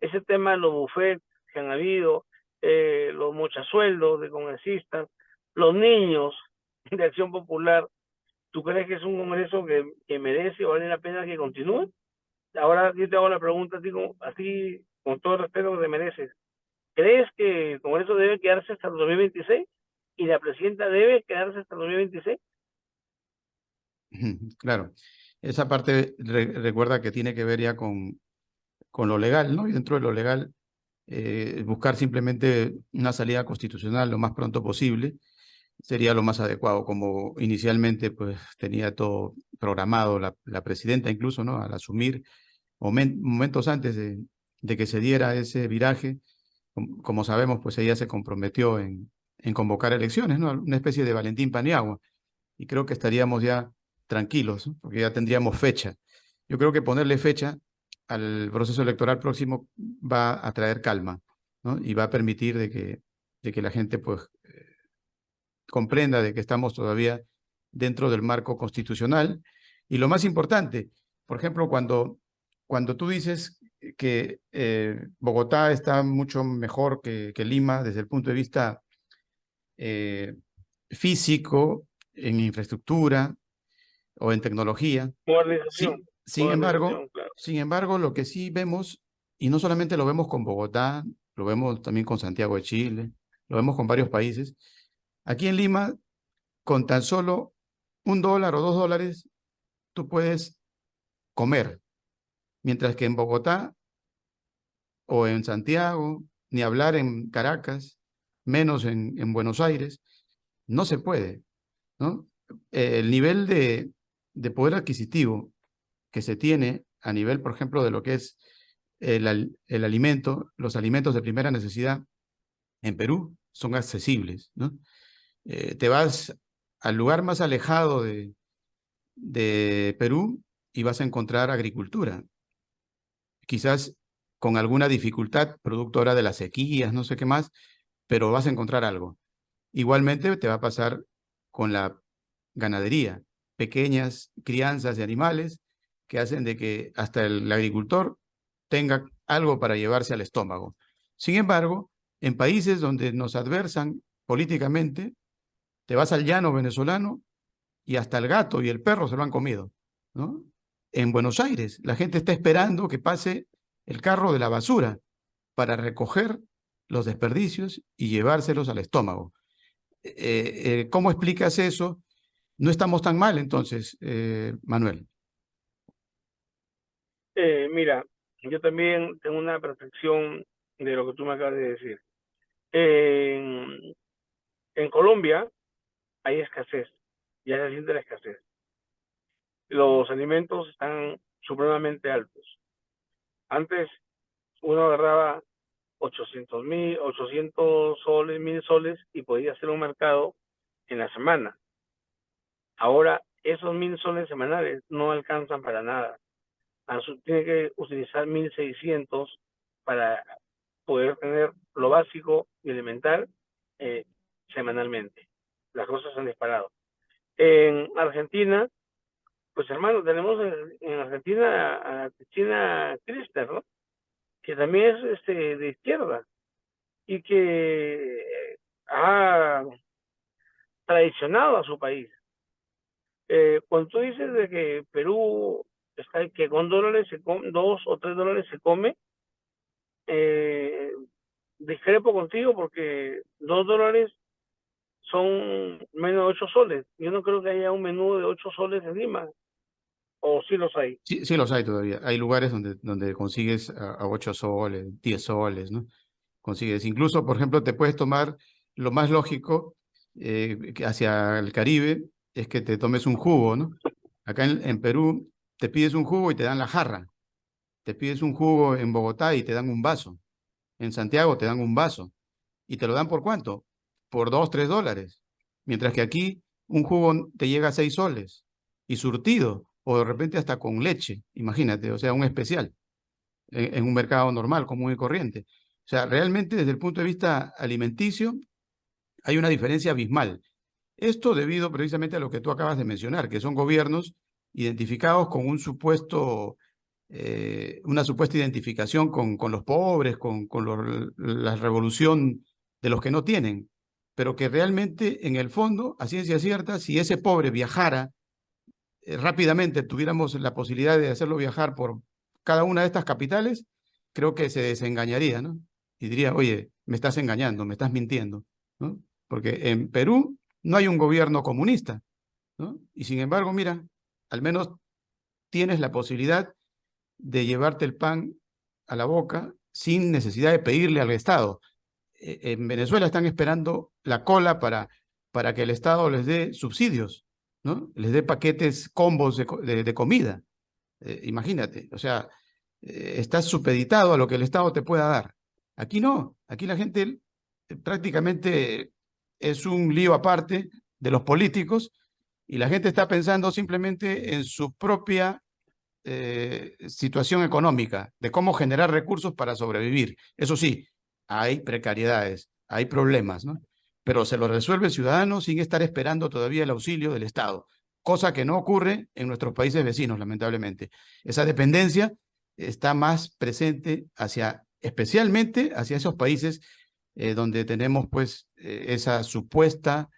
Ese tema de los bufetes que han habido, los mochasueldos de congresistas, los niños de Acción Popular, ¿tú crees que es un Congreso que merece o vale la pena que continúe? Ahora yo te hago la pregunta a ti con todo el respeto que te mereces. ¿Crees que el Congreso debe quedarse hasta el 2026 y la presidenta debe quedarse hasta el 2026? Claro, esa parte recuerda que tiene que ver ya con lo legal, ¿no? Y dentro de lo legal, buscar simplemente una salida constitucional lo más pronto posible sería lo más adecuado, como inicialmente pues tenía todo programado la presidenta incluso, ¿no? Al asumir momentos antes de que se diera ese viraje, como sabemos, pues ella se comprometió en convocar elecciones, ¿no? Una especie de Valentín Paniagua, y creo que estaríamos ya tranquilos, ¿no? Porque ya tendríamos fecha. Yo creo que ponerle fecha al proceso electoral próximo va a traer calma, ¿no? Y va a permitir de que la gente pues comprenda de que estamos todavía dentro del marco constitucional. Y lo más importante, por ejemplo, cuando tú dices que Bogotá está mucho mejor que Lima desde el punto de vista físico, en infraestructura o en tecnología. Modernización. Sin embargo, lo que sí vemos, y no solamente lo vemos con Bogotá, lo vemos también con Santiago de Chile, lo vemos con varios países. Aquí en Lima, con tan solo $1 o $2, tú puedes comer, mientras que en Bogotá o en Santiago, ni hablar en Caracas, menos en Buenos Aires, no se puede, ¿no? El nivel de poder adquisitivo que se tiene a nivel, por ejemplo, de lo que es el alimento, los alimentos de primera necesidad en Perú son accesibles, ¿no? Te vas al lugar más alejado de Perú y vas a encontrar agricultura, quizás con alguna dificultad, producto ahora de las sequías, no sé qué más, pero vas a encontrar algo. Igualmente te va a pasar con la ganadería, pequeñas crianzas de animales que hacen de que hasta el agricultor tenga algo para llevarse al estómago. Sin embargo, en países donde nos adversan políticamente, te vas al llano venezolano y hasta el gato y el perro se lo han comido, ¿no? En Buenos Aires, la gente está esperando que pase el carro de la basura para recoger los desperdicios y llevárselos al estómago. ¿Cómo explicas eso? No estamos tan mal entonces, Manuel. Mira, yo también tengo una percepción de lo que tú me acabas de decir. En, en Colombia hay escasez, ya se siente la escasez. Los alimentos están supremamente altos. Antes uno agarraba 800 soles, 1000 soles y podía hacer un mercado en la semana. Ahora esos 1000 soles semanales no alcanzan para nada. Tiene que utilizar 1600 para poder tener lo básico y elemental eh, semanalmente. Las cosas han disparado. En Argentina, pues hermano, tenemos en Argentina a Cristina Kirchner, ¿no? Que también es de izquierda y que ha traicionado a su país. Cuando tú dices de que Perú está que con dólares se come, $2 o $3 se come, eh, discrepo contigo porque $2 son menos de 8 soles. Yo no creo que haya un menú de 8 soles en Lima, o sí los hay. Sí, sí los hay todavía. Hay lugares donde consigues a 8 soles, 10 soles, ¿no? Consigues. Incluso, por ejemplo, te puedes tomar lo más lógico que hacia el Caribe, es que te tomes un jugo, ¿no? Acá en Perú te pides un jugo y te dan la jarra. Te pides un jugo en Bogotá y te dan un vaso. En Santiago te dan un vaso. ¿Y te lo dan por cuánto? Por $2, $3. Mientras que aquí un jugo te llega a 6 soles. Y surtido, o de repente hasta con leche, imagínate, o sea, un especial, en un mercado normal, común y corriente. O sea, realmente desde el punto de vista alimenticio hay una diferencia abismal. Esto debido precisamente a lo que tú acabas de mencionar, que son gobiernos identificados con un supuesto, una supuesta identificación con los pobres, con la revolución de los que no tienen, pero que realmente en el fondo, a ciencia cierta, si ese pobre viajara rápidamente, tuviéramos la posibilidad de hacerlo viajar por cada una de estas capitales, creo que se desengañaría, ¿no? Y diría, oye, me estás engañando, me estás mintiendo, ¿no? Porque en Perú no hay un gobierno comunista, ¿no? Y sin embargo, mira, al menos tienes la posibilidad de llevarte el pan a la boca sin necesidad de pedirle al Estado. En Venezuela están esperando la cola para que el Estado les dé subsidios, ¿no? Les dé paquetes, combos de comida. Imagínate, o sea, estás supeditado a lo que el Estado te pueda dar. Aquí no, aquí la gente prácticamente es un lío aparte de los políticos y la gente está pensando simplemente en su propia situación económica, de cómo generar recursos para sobrevivir. Eso sí, hay precariedades, hay problemas, ¿no? Pero se lo resuelve el ciudadano sin estar esperando todavía el auxilio del Estado, cosa que no ocurre en nuestros países vecinos, lamentablemente. Esa dependencia está más presente especialmente hacia esos países donde tenemos pues esa supuesta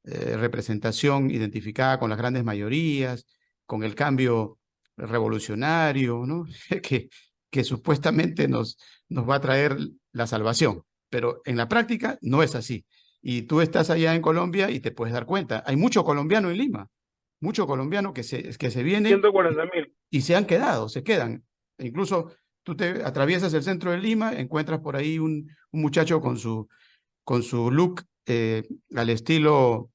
representación identificada con las grandes mayorías, con el cambio revolucionario, ¿no? que, que supuestamente nos va a traer la salvación, pero en la práctica no es así. Y tú estás allá en Colombia y te puedes dar cuenta, hay mucho colombiano en Lima, mucho colombiano que se viene 140.000. y se han quedado, se quedan. Incluso tú te atraviesas el centro de Lima, encuentras por ahí un muchacho con su look al estilo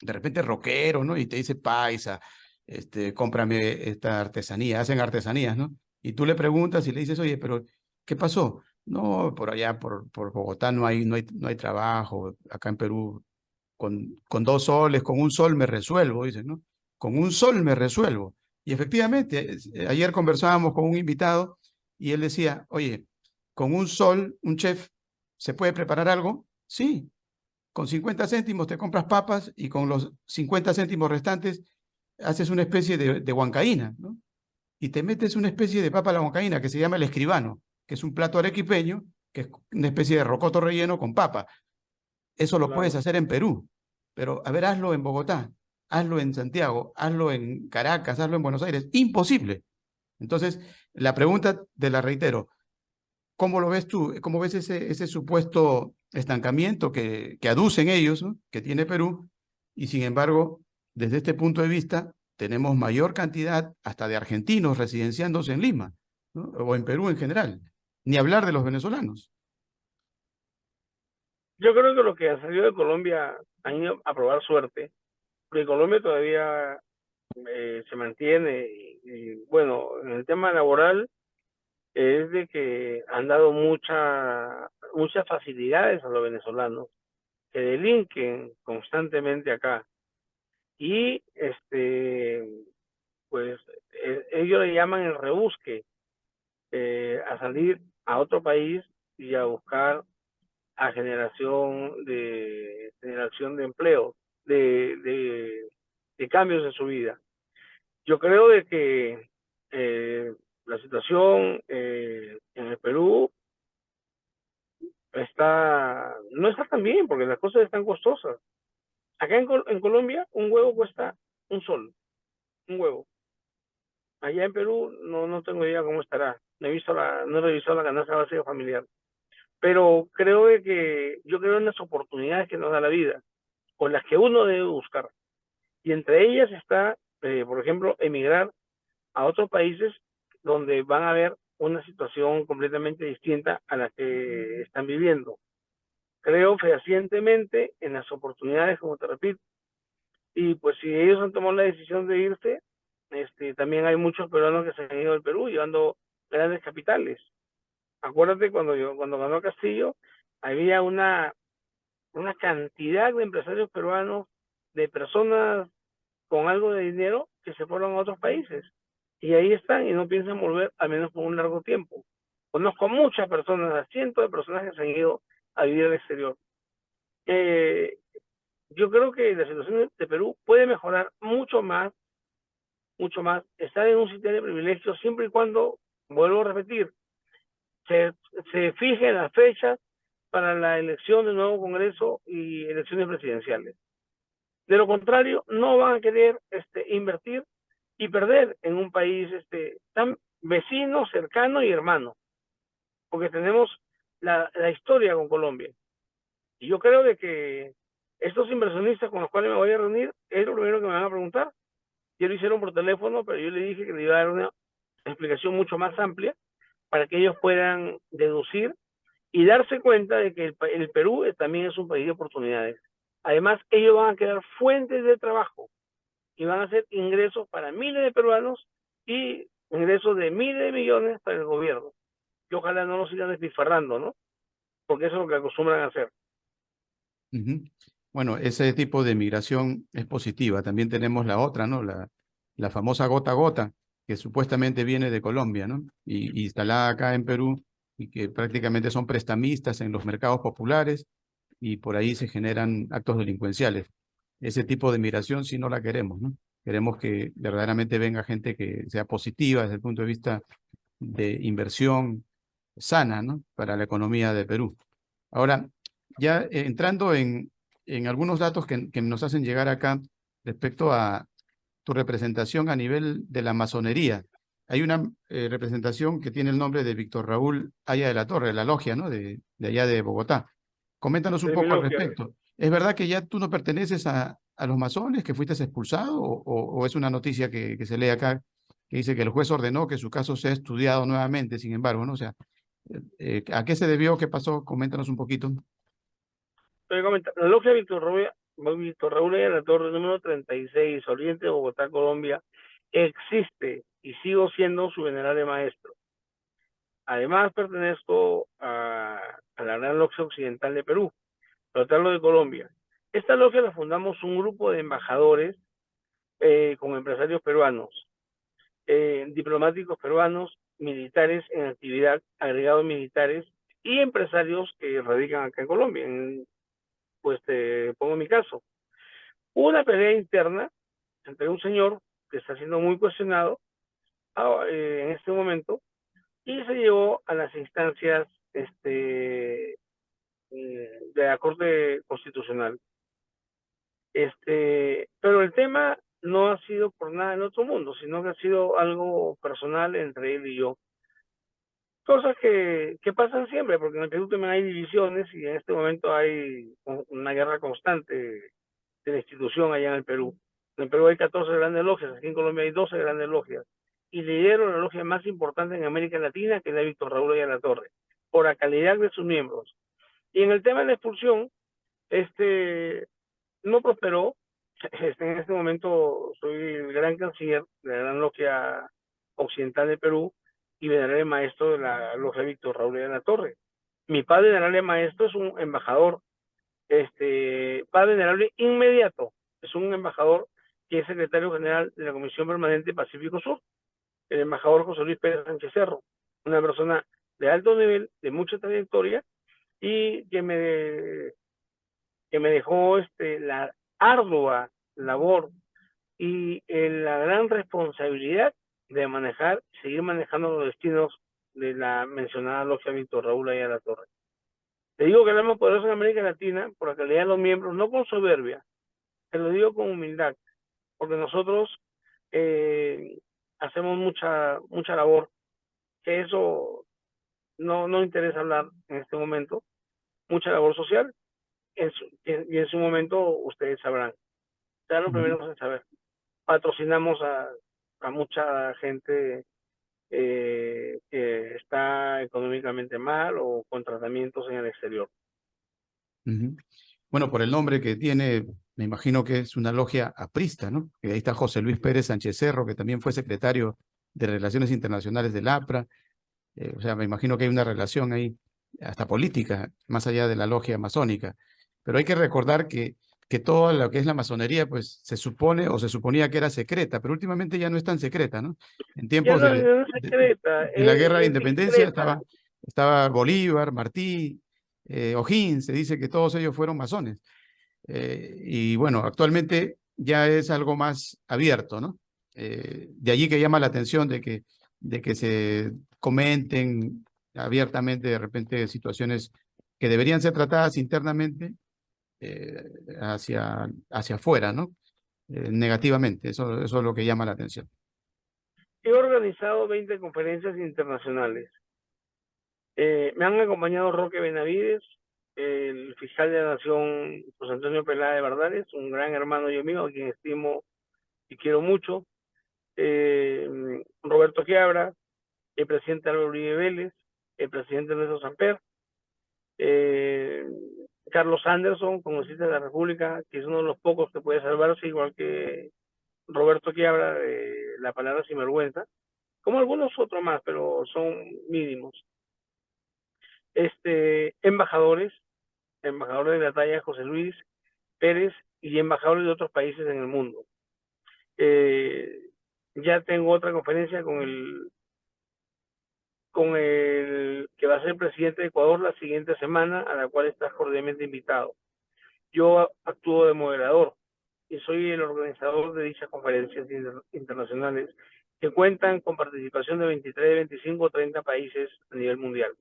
de repente rockero, ¿no? Y te dice paisa, cómprame esta artesanía, hacen artesanías, ¿no? Y tú le preguntas y le dices, oye, pero ¿qué pasó? No, por allá, por Bogotá no hay trabajo, acá en Perú, con 2 soles, con un sol me resuelvo, dicen, ¿no? Con un sol me resuelvo. Y efectivamente, ayer conversábamos con un invitado y él decía, oye, con un sol, un chef, ¿se puede preparar algo? Sí, con 50 céntimos te compras papas y con los 50 céntimos restantes haces una especie de huancaína, ¿no? Y te metes una especie de papa a la huancaína que se llama el escribano, que es un plato arequipeño, que es una especie de rocoto relleno con papa. Eso lo puedes Claro. hacer en Perú, pero a ver, hazlo en Bogotá, hazlo en Santiago, hazlo en Caracas, hazlo en Buenos Aires. Imposible. Entonces, la pregunta te la reitero. ¿Cómo lo ves tú? ¿Cómo ves ese supuesto estancamiento que aducen ellos, ¿no? Que tiene Perú, y sin embargo desde este punto de vista, tenemos mayor cantidad hasta de argentinos residenciándose en Lima, ¿no? O en Perú en general, ni hablar de los venezolanos. Yo creo que los que han salido de Colombia han ido a probar suerte, porque Colombia todavía se mantiene bueno, en el tema laboral es de que han dado muchas facilidades a los venezolanos que delinquen constantemente acá y pues ellos le llaman el rebusque, a salir a otro país y a buscar a generación de empleo, de cambios en su vida. Yo creo de que la situación en el Perú no está tan bien porque las cosas están costosas. Acá en Colombia un huevo cuesta $1, un huevo. Allá en Perú no tengo idea cómo estará. No he revisado la canasta básica familiar. Pero yo creo en las oportunidades que nos da la vida, con las que uno debe buscar. Y entre ellas está, por ejemplo, emigrar a otros países donde van a ver una situación completamente distinta a la que están viviendo. Creo fehacientemente en las oportunidades, como te repito, y pues si ellos han tomado la decisión de irse, también hay muchos peruanos que se han ido del Perú llevando grandes capitales. Acuérdate cuando ganó Castillo, había una cantidad de empresarios peruanos, de personas con algo de dinero que se fueron a otros países. Y ahí están y no piensan volver, al menos por un largo tiempo. Conozco muchas personas, a cientos de personas que se han ido a vivir al exterior. Yo creo que la situación de Perú puede mejorar mucho más. Estar en un sistema de privilegios siempre y cuando, vuelvo a repetir, se fijen las fechas para la elección del nuevo Congreso y elecciones presidenciales. De lo contrario, no van a querer invertir y perder en un país tan vecino, cercano y hermano, porque tenemos la historia con Colombia. Y yo creo de que estos inversionistas con los cuales me voy a reunir es lo primero que me van a preguntar. Ya lo hicieron por teléfono, pero yo le dije que le iba a dar una explicación mucho más amplia para que ellos puedan deducir y darse cuenta de que el Perú también es un país de oportunidades. Además, ellos van a crear fuentes de trabajo y van a hacer ingresos para miles de peruanos y ingresos de miles de millones para el gobierno. Y ojalá no los sigan despilfarrando, ¿no? Porque eso es lo que acostumbran a hacer. Bueno, ese tipo de migración es positiva. También tenemos la otra, ¿no? La famosa gota a gota, que supuestamente viene de Colombia, ¿no? Y instalada acá en Perú, y que prácticamente son prestamistas en los mercados populares, y por ahí se generan actos delincuenciales. Ese tipo de migración sí no la queremos, ¿no? Queremos que verdaderamente venga gente que sea positiva desde el punto de vista de inversión sana, ¿no? Para la economía de Perú. Ahora, ya entrando en algunos datos que nos hacen llegar acá respecto a tu representación a nivel de la masonería. Hay una representación que tiene el nombre de Víctor Raúl Aya de la Torre, la logia, ¿no? De allá de Bogotá. Coméntanos un De mi poco al logia. respecto. ¿Es verdad que ya tú no perteneces a los masones, que fuiste expulsado, o es una noticia que se lee acá que dice que el juez ordenó que su caso sea estudiado nuevamente, sin embargo, ¿no? O sea, ¿a qué se debió? ¿Qué pasó? Coméntanos un poquito. La logia Víctor Raúl de la Torre, número 36, Oriente de Bogotá, Colombia, existe y sigo siendo su venerable maestro. Además, pertenezco a la Gran Logia Occidental de Perú, tratarlo de Colombia. Esta logia la fundamos un grupo de embajadores con empresarios peruanos, diplomáticos peruanos, militares en actividad, agregados militares y empresarios que radican acá en Colombia. Pues te pongo mi caso. Hubo una pelea interna entre un señor que está siendo muy cuestionado en este momento y se llevó a las instancias de la Corte Constitucional. Pero el tema no ha sido por nada en otro mundo, sino que ha sido algo personal entre él y yo. Cosas que pasan siempre, porque en el Perú también hay divisiones y en este momento hay una guerra constante de la institución allá en el Perú. En Perú hay 14 grandes logias, aquí en Colombia hay 12 grandes logias. Y lidero la logia más importante en América Latina, que es la Víctor Raúl Ayala La Torre, por la calidad de sus miembros. Y en el tema de la expulsión, no prosperó. En este momento soy el gran canciller de la gran logia occidental de Perú y venerable maestro de la logia Víctor Raúl de la Torre. Mi padre venerable maestro es un embajador, padre venerable inmediato, es un embajador que es secretario general de la Comisión Permanente Pacífico Sur, el embajador José Luis Pérez Sánchez Cerro, una persona de alto nivel, de mucha trayectoria y que me dejó la ardua labor y la gran responsabilidad de seguir manejando los destinos de la mencionada logia Víctor Raúl Ayala La Torre. Te digo que la más poderosa en América Latina por la calidad de los miembros, no con soberbia, te lo digo con humildad, porque nosotros hacemos mucha labor, que eso no interesa hablar en este momento, mucha labor social, y en su momento ustedes sabrán. Serán los primeros en saber. Patrocinamos a mucha gente que está económicamente mal o con tratamientos en el exterior. Bueno, por el nombre que tiene, me imagino que es una logia aprista, ¿no? Que ahí está José Luis Pérez Sánchez Cerro, que también fue secretario de Relaciones Internacionales del APRA. O sea, me imagino que hay una relación ahí, hasta política, más allá de la logia masónica. Pero hay que recordar que todo lo que es la masonería, pues se supone o se suponía que era secreta, pero últimamente ya no es tan secreta, ¿no? En Ya tiempos no es secreta, de la Guerra de es Independencia discreta. estaba Bolívar, Martí, O'Higgins, se dice que todos ellos fueron masones. Y bueno, actualmente ya es algo más abierto, ¿no? De allí que llama la atención de que se comenten abiertamente de repente situaciones que deberían ser tratadas internamente hacia afuera, ¿no? Negativamente, eso es lo que llama la atención. He organizado 20 conferencias internacionales. Me han acompañado Roque Benavides, el fiscal de la Nación, José Antonio Pelá de Bardales, un gran hermano y amigo a quien estimo y quiero mucho, Roberto Quiabra, el presidente Álvaro Uribe Vélez, el presidente Ernesto Samper, Carlos Anderson, congresista de la República, que es uno de los pocos que puede salvarse, igual que Roberto Quiabra, de la palabra sinvergüenza, como algunos otros más, pero son mínimos. Embajadores de la talla de José Luis Pérez y embajadores de otros países en el mundo. Ya tengo otra conferencia con el que va a ser presidente de Ecuador la siguiente semana, a la cual estás cordialmente invitado. Yo actúo de moderador y soy el organizador de dichas conferencias internacionales que cuentan con participación de 23, 25, 30 países a nivel mundial.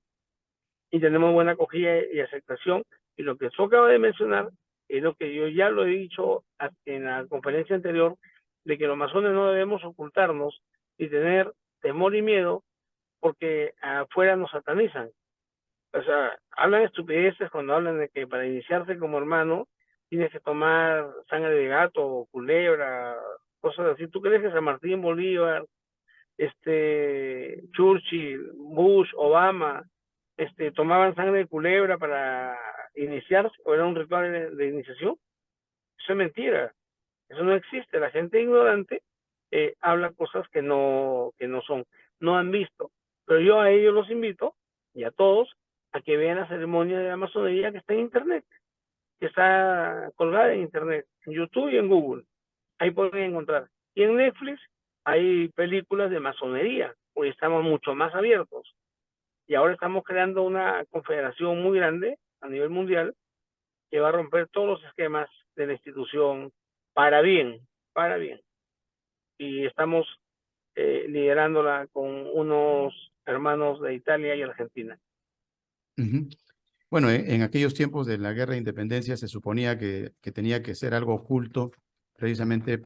Y tenemos buena acogida y aceptación. Y lo que tú acaba de mencionar es lo que yo ya lo he dicho en la conferencia anterior, de que los masones no debemos ocultarnos y tener temor y miedo porque afuera nos satanizan. O sea, hablan estupideces cuando hablan de que para iniciarse como hermano tienes que tomar sangre de gato, culebra, cosas así. ¿Tú crees que San Martín, Bolívar, Churchill, Bush, Obama, tomaban sangre de culebra para iniciarse o era un ritual de iniciación? Eso es mentira, eso no existe. La gente ignorante habla cosas que no son, no han visto. Pero yo a ellos los invito, y a todos, a que vean la ceremonia de la masonería que está en internet, que está colgada en internet, en YouTube y en Google. Ahí pueden encontrar. Y en Netflix hay películas de masonería, hoy estamos mucho más abiertos. Y ahora estamos creando una confederación muy grande a nivel mundial que va a romper todos los esquemas de la institución para bien, para bien. Y estamos liderándola con unos hermanos de Italia y Argentina. Bueno, en aquellos tiempos de la Guerra de Independencia se suponía que tenía que ser algo oculto, precisamente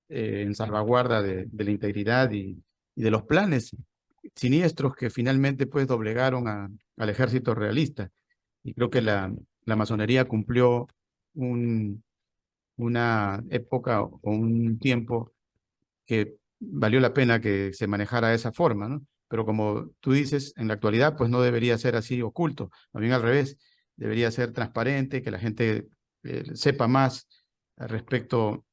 en salvaguarda de la integridad y de los planes siniestros que finalmente pues doblegaron al ejército realista. Y creo que la masonería cumplió un una época o un tiempo que valió la pena que se manejara de esa forma, ¿no? Pero como tú dices, en la actualidad, pues no debería ser así oculto, más bien al revés, debería ser transparente, que la gente sepa más respecto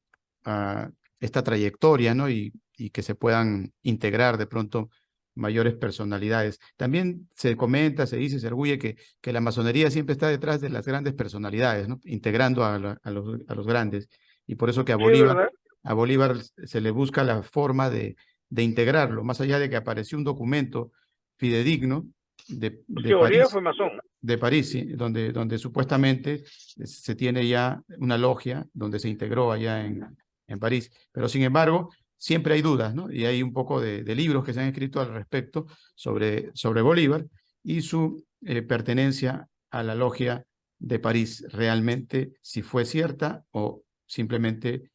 a esta trayectoria, ¿no? Y que se puedan integrar de pronto mayores personalidades. También se comenta, se dice, se arguye que la masonería siempre está detrás de las grandes personalidades, ¿no? Integrando a los grandes. Y por eso que Sí, es verdad. a Bolívar se le busca la forma de integrarlo, más allá de que apareció un documento fidedigno Sí, Bolívar fue masón. de París, sí, donde supuestamente se tiene ya una logia donde se integró allá en París. Pero sin embargo, siempre hay dudas, ¿no? Y hay un poco de libros que se han escrito al respecto sobre Bolívar y su pertenencia a la logia de París, realmente si fue cierta o simplemente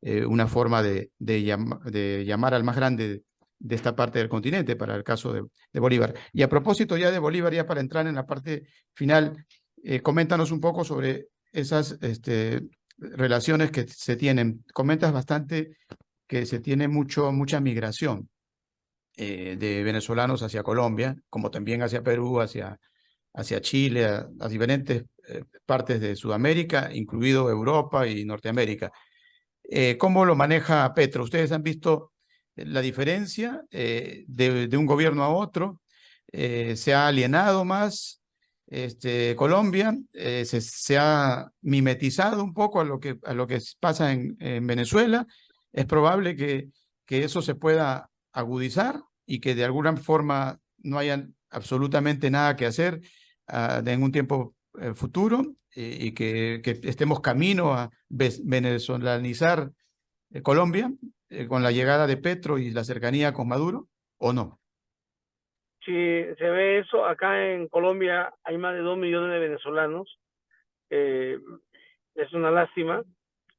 una forma de llamar al más grande de esta parte del continente, para el caso de Bolívar. Y a propósito ya de Bolívar, ya para entrar en la parte final, coméntanos un poco sobre esas relaciones que se tienen. Comentas bastante que se tiene mucha migración de venezolanos hacia Colombia, como también hacia Perú, hacia Chile, a diferentes partes de Sudamérica, incluido Europa y Norteamérica. ¿Cómo lo maneja Petro? ¿Ustedes han visto la diferencia de un gobierno a otro? ¿Se ha alienado más Colombia? ¿Se ha mimetizado un poco a lo que pasa en Venezuela? ¿Es probable que eso se pueda agudizar y que de alguna forma no haya absolutamente nada que hacer en un tiempo futuro y que estemos camino a venezolanizar Colombia con la llegada de Petro y la cercanía con Maduro, ¿o no? Si se ve eso, acá en Colombia hay más de 2 millones de venezolanos. Eh, es una lástima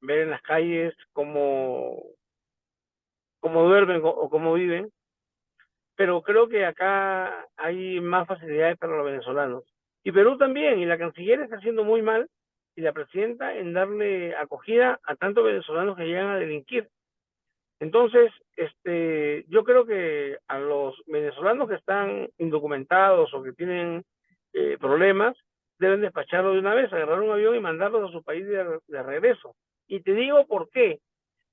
ver en las calles cómo duermen o cómo viven, pero creo que acá hay más facilidades para los venezolanos. Y Perú también, y la canciller está haciendo muy mal, y la presidenta en darle acogida a tantos venezolanos que llegan a delinquir. Entonces, yo creo que a los venezolanos que están indocumentados o que tienen problemas, deben despacharlos de una vez, agarrar un avión y mandarlos a su país de regreso. Y te digo por qué.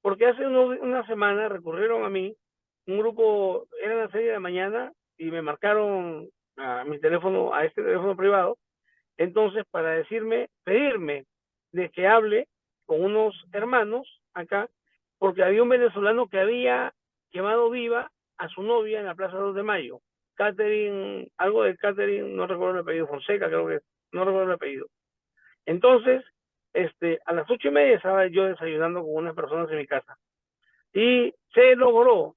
Porque hace una semana recurrieron a mí, un grupo, eran las 6 de la mañana, y me marcaron a mi teléfono, a este teléfono privado, entonces para pedirme de que hable con unos hermanos acá, porque había un venezolano que había quemado viva a su novia en la Plaza 2 de Mayo. Catherine, algo de Catherine, no recuerdo el apellido, Fonseca creo que, no recuerdo el apellido. Entonces, a las 8:30 estaba yo desayunando con unas personas en mi casa. Y se logró.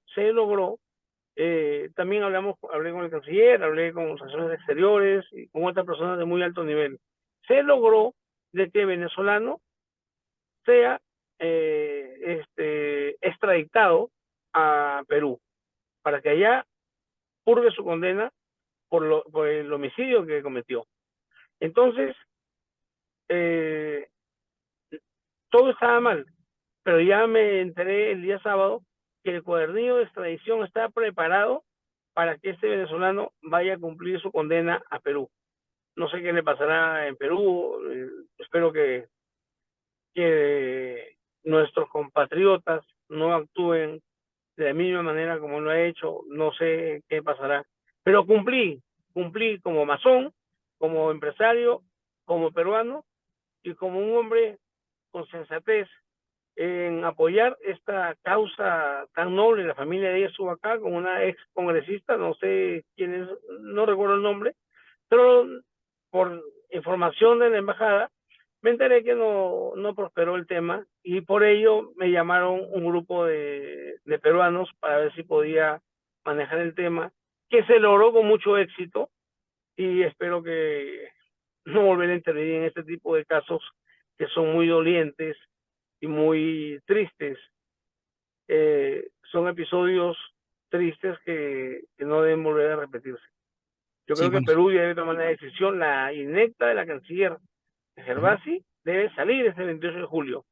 También hablé con el canciller, hablé con los asesores exteriores y con otras personas de muy alto nivel. Se logró de que el venezolano sea extraditado a Perú para que allá purgue su condena por el homicidio que cometió. Entonces, todo estaba mal, pero ya me enteré el día sábado que el cuadernillo de extradición está preparado para que este venezolano vaya a cumplir su condena a Perú. No sé qué le pasará en Perú, espero que nuestros compatriotas no actúen de la misma manera como lo ha hecho, no sé qué pasará, pero cumplí como masón, como empresario, como peruano y como un hombre con sensatez en apoyar esta causa tan noble. La familia de ella estuvo acá con una ex congresista, no sé quién es, no recuerdo el nombre, pero por información de la embajada me enteré que no prosperó el tema y por ello me llamaron un grupo de peruanos para ver si podía manejar el tema, que se logró con mucho éxito y espero que no volver a intervenir en este tipo de casos que son muy dolientes y muy tristes. Son episodios tristes que no deben volver a repetirse. Yo Sí, creo que bueno, Perú ya debe tomar una decisión. La inecta de la canciller Gervasi debe salir este 28 de julio.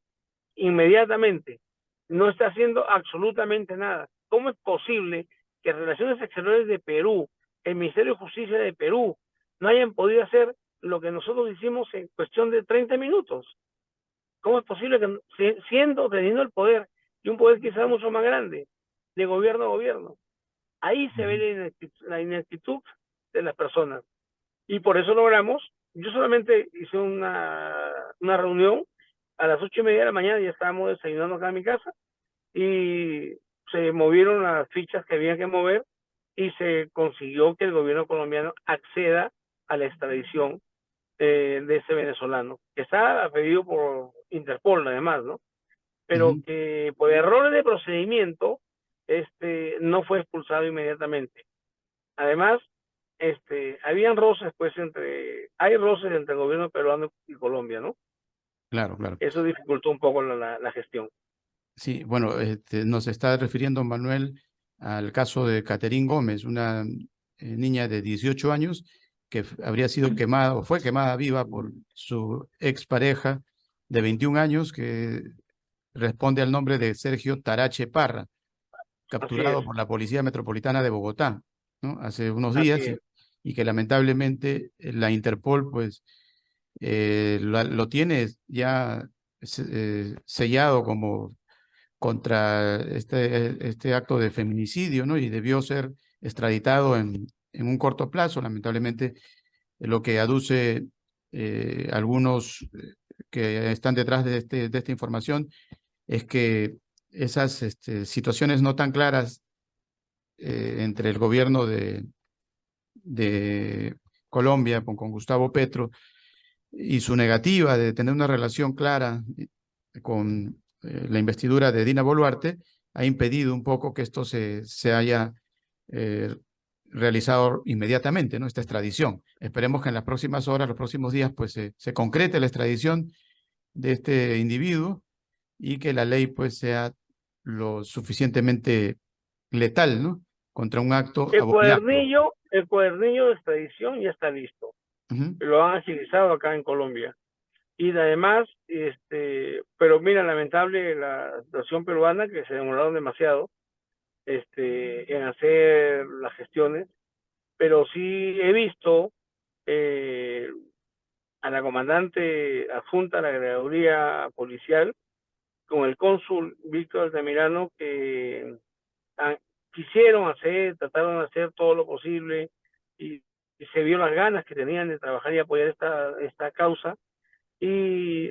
inmediatamente. No está haciendo absolutamente nada. ¿Cómo es posible que Relaciones Exteriores de Perú, el Ministerio de Justicia de Perú, no hayan podido hacer lo que nosotros hicimos en cuestión de 30 minutos? ¿Cómo es posible que teniendo el poder, y un poder quizás mucho más grande, de gobierno a gobierno? Ahí se ve la ineptitud de las personas. Y por eso logramos, yo solamente hice una reunión a las 8:30 de la mañana, ya estábamos desayunando acá en mi casa, y se movieron las fichas que había que mover, y se consiguió que el gobierno colombiano acceda a la extradición de ese venezolano, que está pedido por Interpol además, ¿no? Pero que por errores de procedimiento, no fue expulsado inmediatamente. Además, habían roces, pues, hay roces entre el gobierno peruano y Colombia, ¿no? Claro, claro. Eso dificultó un poco la gestión. Sí, bueno, nos está refiriendo Manuel al caso de Caterín Gómez, una niña de 18 años que habría sido quemada o fue quemada viva por su expareja de 21 años que responde al nombre de Sergio Tarache Parra, Así es, capturado por la Policía Metropolitana de Bogotá, ¿no? Hace unos así días es. y que lamentablemente la Interpol pues lo tiene ya sellado como contra este acto de feminicidio, ¿no? Y debió ser extraditado en un corto plazo. Lamentablemente, lo que aduce algunos que están detrás de esta información es que esas situaciones no tan claras entre el gobierno de Colombia con Gustavo Petro y su negativa de tener una relación clara con la investidura de Dina Boluarte ha impedido un poco que esto se haya realizado inmediatamente, ¿no? Esta extradición. Esperemos que en las próximas horas, los próximos días, pues se concrete la extradición de este individuo y que la ley pues sea lo suficientemente letal, ¿no? Contra un acto abominable. El cuadernillo de extradición ya está listo. Lo han agilizado acá en Colombia. Y además, pero mira, lamentable la situación peruana, que se demoraron demasiado en hacer las gestiones, pero sí he visto a la comandante adjunta de la agregaduría policial con el cónsul Víctor Altamirano, que trataron de hacer todo lo posible, y se vio las ganas que tenían de trabajar y apoyar esta causa, y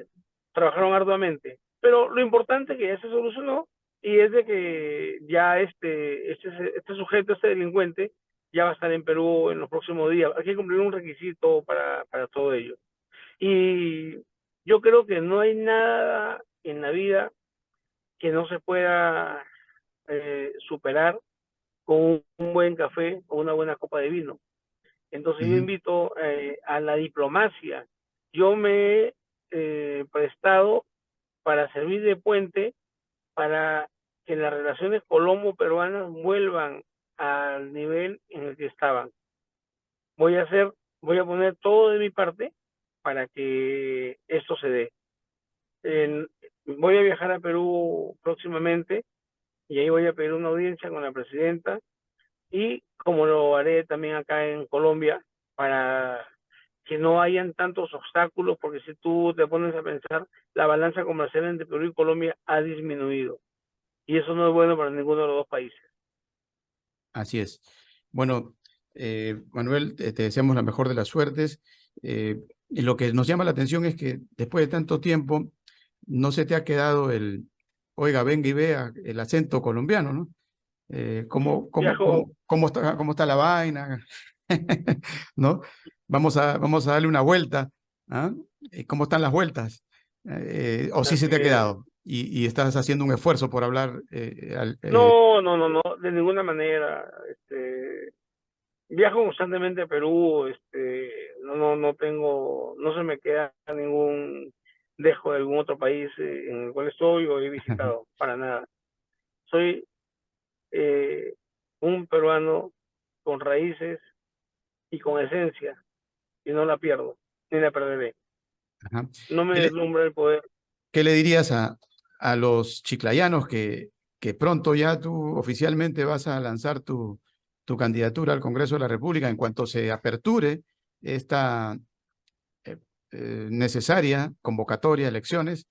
trabajaron arduamente. Pero lo importante es que ya se solucionó, y es de que ya este sujeto, este delincuente, ya va a estar en Perú en los próximos días. Hay que cumplir un requisito para todo ello. Y yo creo que no hay nada en la vida que no se pueda superar con un buen café o una buena copa de vino. Entonces yo invito a la diplomacia. Yo me he prestado para servir de puente para que las relaciones colombo-peruanas vuelvan al nivel en el que estaban. Voy a poner todo de mi parte para que esto se dé. Voy a viajar a Perú próximamente, y ahí voy a pedir una audiencia con la presidenta, y como lo haré también acá en Colombia, para que no hayan tantos obstáculos, porque si tú te pones a pensar, la balanza comercial entre Perú y Colombia ha disminuido, y eso no es bueno para ninguno de los dos países. Así es. Bueno, Manuel, te deseamos la mejor de las suertes. Y lo que nos llama la atención es que después de tanto tiempo no se te ha quedado oiga, venga y vea el acento colombiano, ¿no? Viajo, ¿Cómo está la vaina? ¿No? Vamos a darle una vuelta. ¿Ah? ¿Cómo están las vueltas? ¿O sí se así te ha es. quedado? Y estás haciendo un esfuerzo por hablar. No, no, no, no, de ninguna manera. Viajo constantemente a Perú, no se me queda ningún dejo de algún otro país en el cual estoy o he visitado, para nada. Soy un peruano con raíces y con esencia, y no la pierdo, ni la perderé. Ajá. No me ¿Qué le, deslumbra el poder. qué le dirías a los chiclayanos que pronto ya tú oficialmente vas a lanzar tu candidatura al Congreso de la República en cuanto se aperture esta necesaria convocatoria a elecciones,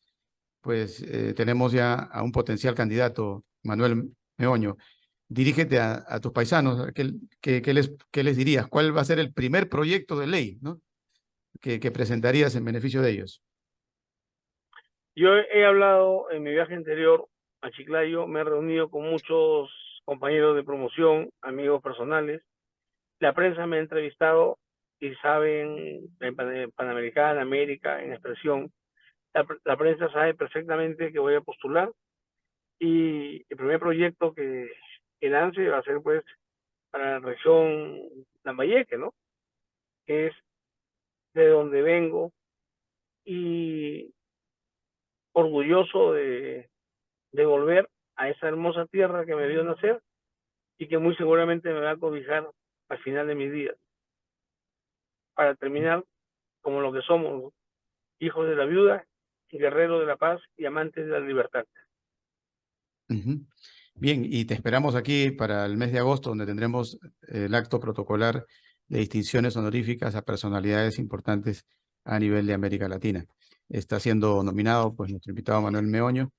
pues tenemos ya a un potencial candidato, Manuel Meoño. Dirígete a tus paisanos, ¿qué les dirías? ¿Cuál va a ser el primer proyecto de ley, ¿no? que presentarías en beneficio de ellos? Yo he hablado en mi viaje anterior a Chiclayo, me he reunido con muchos compañeros de promoción, amigos personales. La prensa me ha entrevistado y saben, en Panamericana, América, en Expresión, la prensa sabe perfectamente que voy a postular y el primer proyecto que lance va a ser pues para la región Lambayeque, ¿no? Que es de donde vengo y orgulloso de volver a esa hermosa tierra que me vio nacer y que muy seguramente me va a cobijar al final de mis días, para terminar como lo que somos, ¿no? Hijos de la viuda, guerreros de la paz y amantes de la libertad. Uh-huh. Bien, y te esperamos aquí para el mes de agosto, donde tendremos el acto protocolar de distinciones honoríficas a personalidades importantes a nivel de América Latina. Está siendo nominado pues nuestro invitado Manuel Meoño.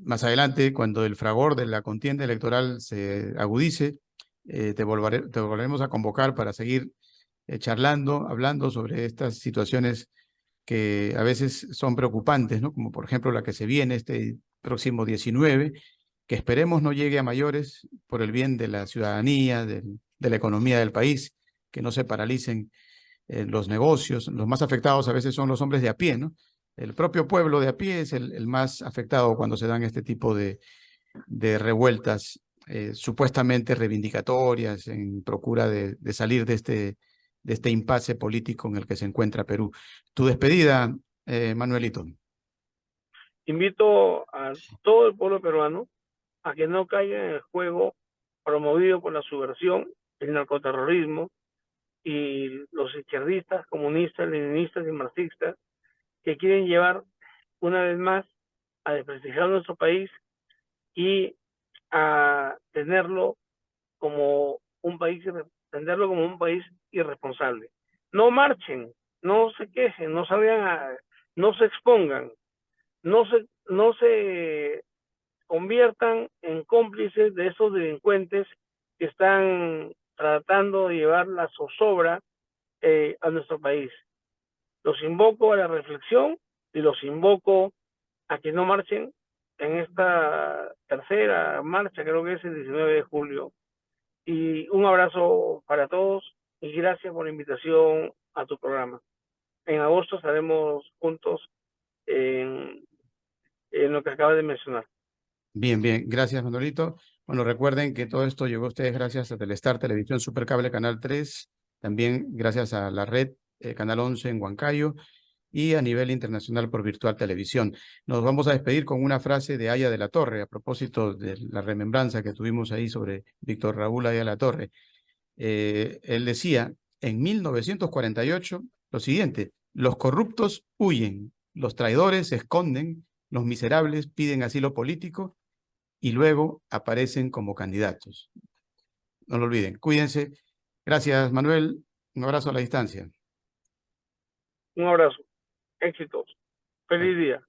Más adelante, cuando el fragor de la contienda electoral se agudice, te volveremos a convocar para seguir charlando, hablando sobre estas situaciones que a veces son preocupantes, ¿no? Como por ejemplo la que se viene este próximo 19, que esperemos no llegue a mayores por el bien de la ciudadanía, de la economía del país, que no se paralicen los negocios. Los más afectados a veces son los hombres de a pie, ¿no? El propio pueblo de a pie es el más afectado cuando se dan este tipo de revueltas supuestamente reivindicatorias en procura de salir de este impasse político en el que se encuentra Perú. Tu despedida, Manuelito. Invito a todo el pueblo peruano a que no caiga en el juego promovido por la subversión, el narcoterrorismo y los izquierdistas, comunistas, leninistas y marxistas que quieren llevar una vez más a desprestigiar nuestro país y a tenerlo como un país, tenerlo como un país irresponsable. No marchen, no se quejen, no salgan no se expongan, no se conviertan en cómplices de esos delincuentes que están tratando de llevar la zozobra a nuestro país. Los invoco a la reflexión y los invoco a que no marchen en esta tercera marcha, creo que es el 19 de julio. Y un abrazo para todos y gracias por la invitación a tu programa. En agosto estaremos juntos en lo que acabas de mencionar. Bien, bien. Gracias, Manuelito. Bueno, recuerden que todo esto llegó a ustedes gracias a Telestar Televisión Supercable Canal 3, también gracias a la red Canal 11 en Huancayo y a nivel internacional por Virtual Televisión. Nos vamos a despedir con una frase de Aya de la Torre a propósito de la remembranza que tuvimos ahí sobre Víctor Raúl Aya de la Torre. Él decía en 1948 lo siguiente: los corruptos huyen, los traidores se esconden, los miserables piden asilo político y luego aparecen como candidatos. No lo olviden, cuídense. Gracias, Manuel. Un abrazo a la distancia. Un abrazo. Éxitos. Feliz día.